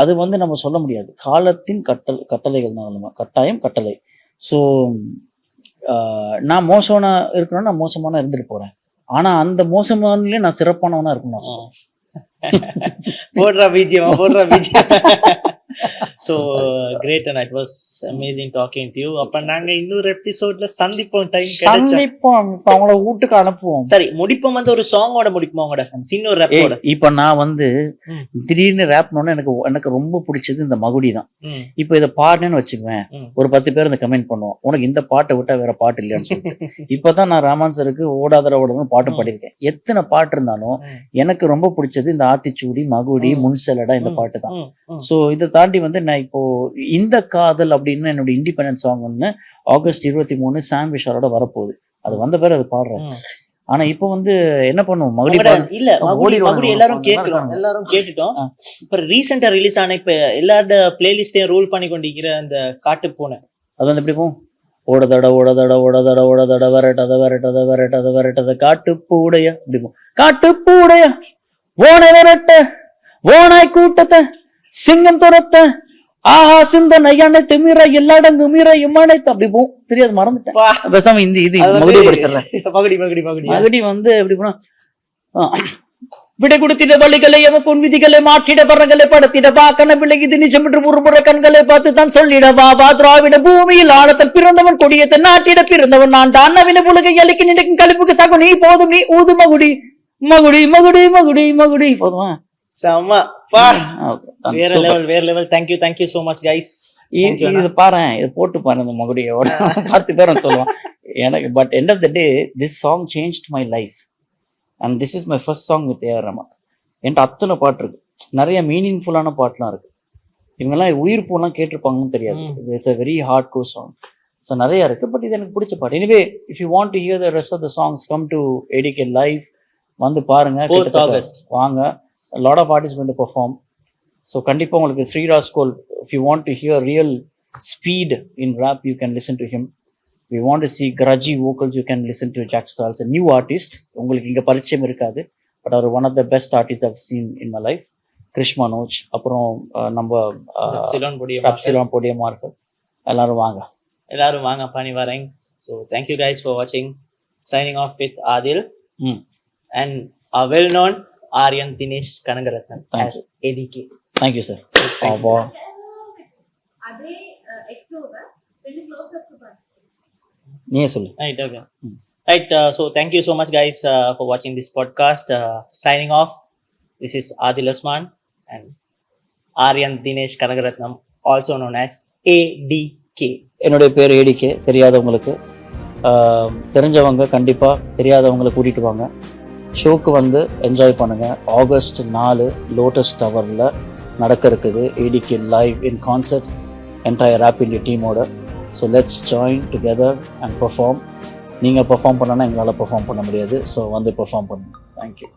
அது வந்து நம்ம சொல்ல முடியாது. காலத்தின் கட்டளைகள் தான் நம்ம கட்டாயம் கட்டளை. ஸோ நான் மோசமான இருக்கணும்னா நான் மோசமான இருந்துட்டு போறேன். ஆனா அந்த மோசமானே நான் சிறப்பானவனா இருக்கணும். போடுறா BGM. So great and it was amazing talking to you. அப்ப நாங்க இன்னொரு எபிசோட்ல சந்திப்போம். சந்திப்போம். இப்ப அவங்கள வீட்டுக்கு அனுப்புவோம். சரி, முடிப்போம் வந்து ஒரு சாங்கோட முடிப்போம். அவங்களோட சின்ன ரேப்போட. இப்ப நான் வந்து திடீர்னு ரேப்னோட எனக்கு ரொம்ப பிடிச்சது இந்த மகுடி தான். இப்ப இதை பாடுனேன்னு வச்சுக்குவேன், ஒரு 10 பேர் இந்த கமெண்ட் பண்ணுவோம், உனக்கு இந்த பாட்டை விட்டா வேற பாட்டு இல்லையான்னு சொல்லிட்டு. இப்பதான் நான் ராமான் சருக்கு ஓடாதரவோட பாட்டு பாடியிருக்கேன். எத்தனை பாட்டு இருந்தாலும் எனக்கு ரொம்ப பிடிச்சது இந்த ஆத்திச்சூடி, மகுடி, முன்செலடா இந்த பாட்டு தான். சோ இதை தாண்டி வந்து நான் இப்போ இந்த காதல் அப்படின்னு என்னோட இண்டிபெண்டன்ஸ் சாங் ஒன்று ஆகஸ்ட் 23 சாம் விஷாலோட வரப்போகுது. அது வந்த பேர் அது பாடுறேன். ஆனா இப்போ வந்து என்ன பண்ணுவோம், மகுடி எல்லாரும் கேட்டுட்டோம். இப்ப ரீசெண்டா ரிலீஸ் ஆன இப்ப எல்லாரோட பிளேலிஸ்டையும் ரோல் பண்ணி கொண்டிருக்கிற அந்த காட்டு பூனை அது வந்து எப்படி போகும், ஓடதட ஓடதட ஓடதட ஓடதட வரட்டத வரட்டத வரட்டத வரட்டத காட்டு பூடைய அப்படி போகும். காட்டு பூடைய ஓனை வரட்ட ஓனாய் கூட்டத்தை சிங்கம் துரத்த ஆஹா சிந்தனை அனைத்து மீற எல்லாடங்கு மீற இம்மனைத்து அப்படி போகும். தெரியாது, மறந்துட்டேன். பேசாம இது மகுடி படிச்சிடறேன். மகுடி வந்து எப்படி போனா, விடை கொடுத்திட வழிகளை எமப்பொன் விதிகளை மாற்றிட பறங்களை படத்திடவா கண்ணபிள்ளை இது நிஜம் என்று ஒரு முறை கண்களை பார்த்து தான் சொல்லிடவா வா திராவிட பூமியில் ஆழத்தில் பிறந்தவன் கொடியத்தை நாட்டிட பிறந்தவன் நான் தான் நவீன புலகை அலைக்கு நினைக்கும் கழிப்புக்கு சகு நீ போதும் நீ ஊது மகுடி மகுடி மகுடி மகுடி மகுடி போதுமா. செம்ம வேற level. Thank you so much guys. இது பாரு, இது போட்டு பாரு இந்த மகுடியோட 10 பேரும் சொல்லுவான் எனக்கு. But end of the day this song changed my life and this is my first song with A R Rahman. என்கிட்ட அத்தனை பாட்டு இருக்கு, நிறைய மீனிங்ஃபுல்லான பாட்டுலாம் இருக்கு. இவங்கெல்லாம் உயிர் பூலாம் கேட்டிருப்பாங்கன்னு தெரியாது. It's a very hard core song. So நிறைய இருக்கு, பட் இது எனக்கு பிடிச்ச பாட்டு. Anyway if you want to hear the rest of the songs come to ADK live. வந்து பாருங்க, 4th August வாங்க. A lot of artists going to perform. So கண்டிப்பா உங்களுக்கு Sri Rascol, if you want to hear real speed in rap you can listen to him. If you want to see grudgy vocals you can listen to Jack Styles, a new artist. உங்களுக்கு இங்க பரிச்சயம் இருக்காது, but our one of the best artists I've seen in my life. Girish Manoj, அப்புறம் நம்ம epsilon பொடியமா இருக்கு. எல்லாரும் வாங்க பண்ணி வரேன். So thank you guys for watching. Signing off with Adil and a well known Aryan Dinesh Kanagaratnam as ADK. Thank you sir. அதே extrovert ரெண்டு close up பாருங்க. நீயே சொல்லு. Right, okay. Right, so thank you so much guys for watching this podcast. Signing off, this is Adil Osman and Aryan Dinesh Kanagaratnam, also known as ADK. என்னுடைய பேர் ADK. தெரியாதவங்களுக்கு, தெரிஞ்சவங்க கண்டிப்பா தெரியாதவங்களை கூட்டிட்டு வாங்க. ஷோக்கு வந்து என்ஜாய் பண்ணுங்க. ஆகஸ்ட் 4 லோட்டஸ் டவரில் நடக்க இருக்குது ADK live in concert entire rap India டீமோட. So let's join together and perform. நீங்கள் பெர்ஃபார்ம் பண்ணனா எங்களால் பெர்ஃபார்ம் பண்ண முடியாது. ஸோ வந்து பெர்ஃபார்ம் பண்ணுங்க. தேங்க்யூ.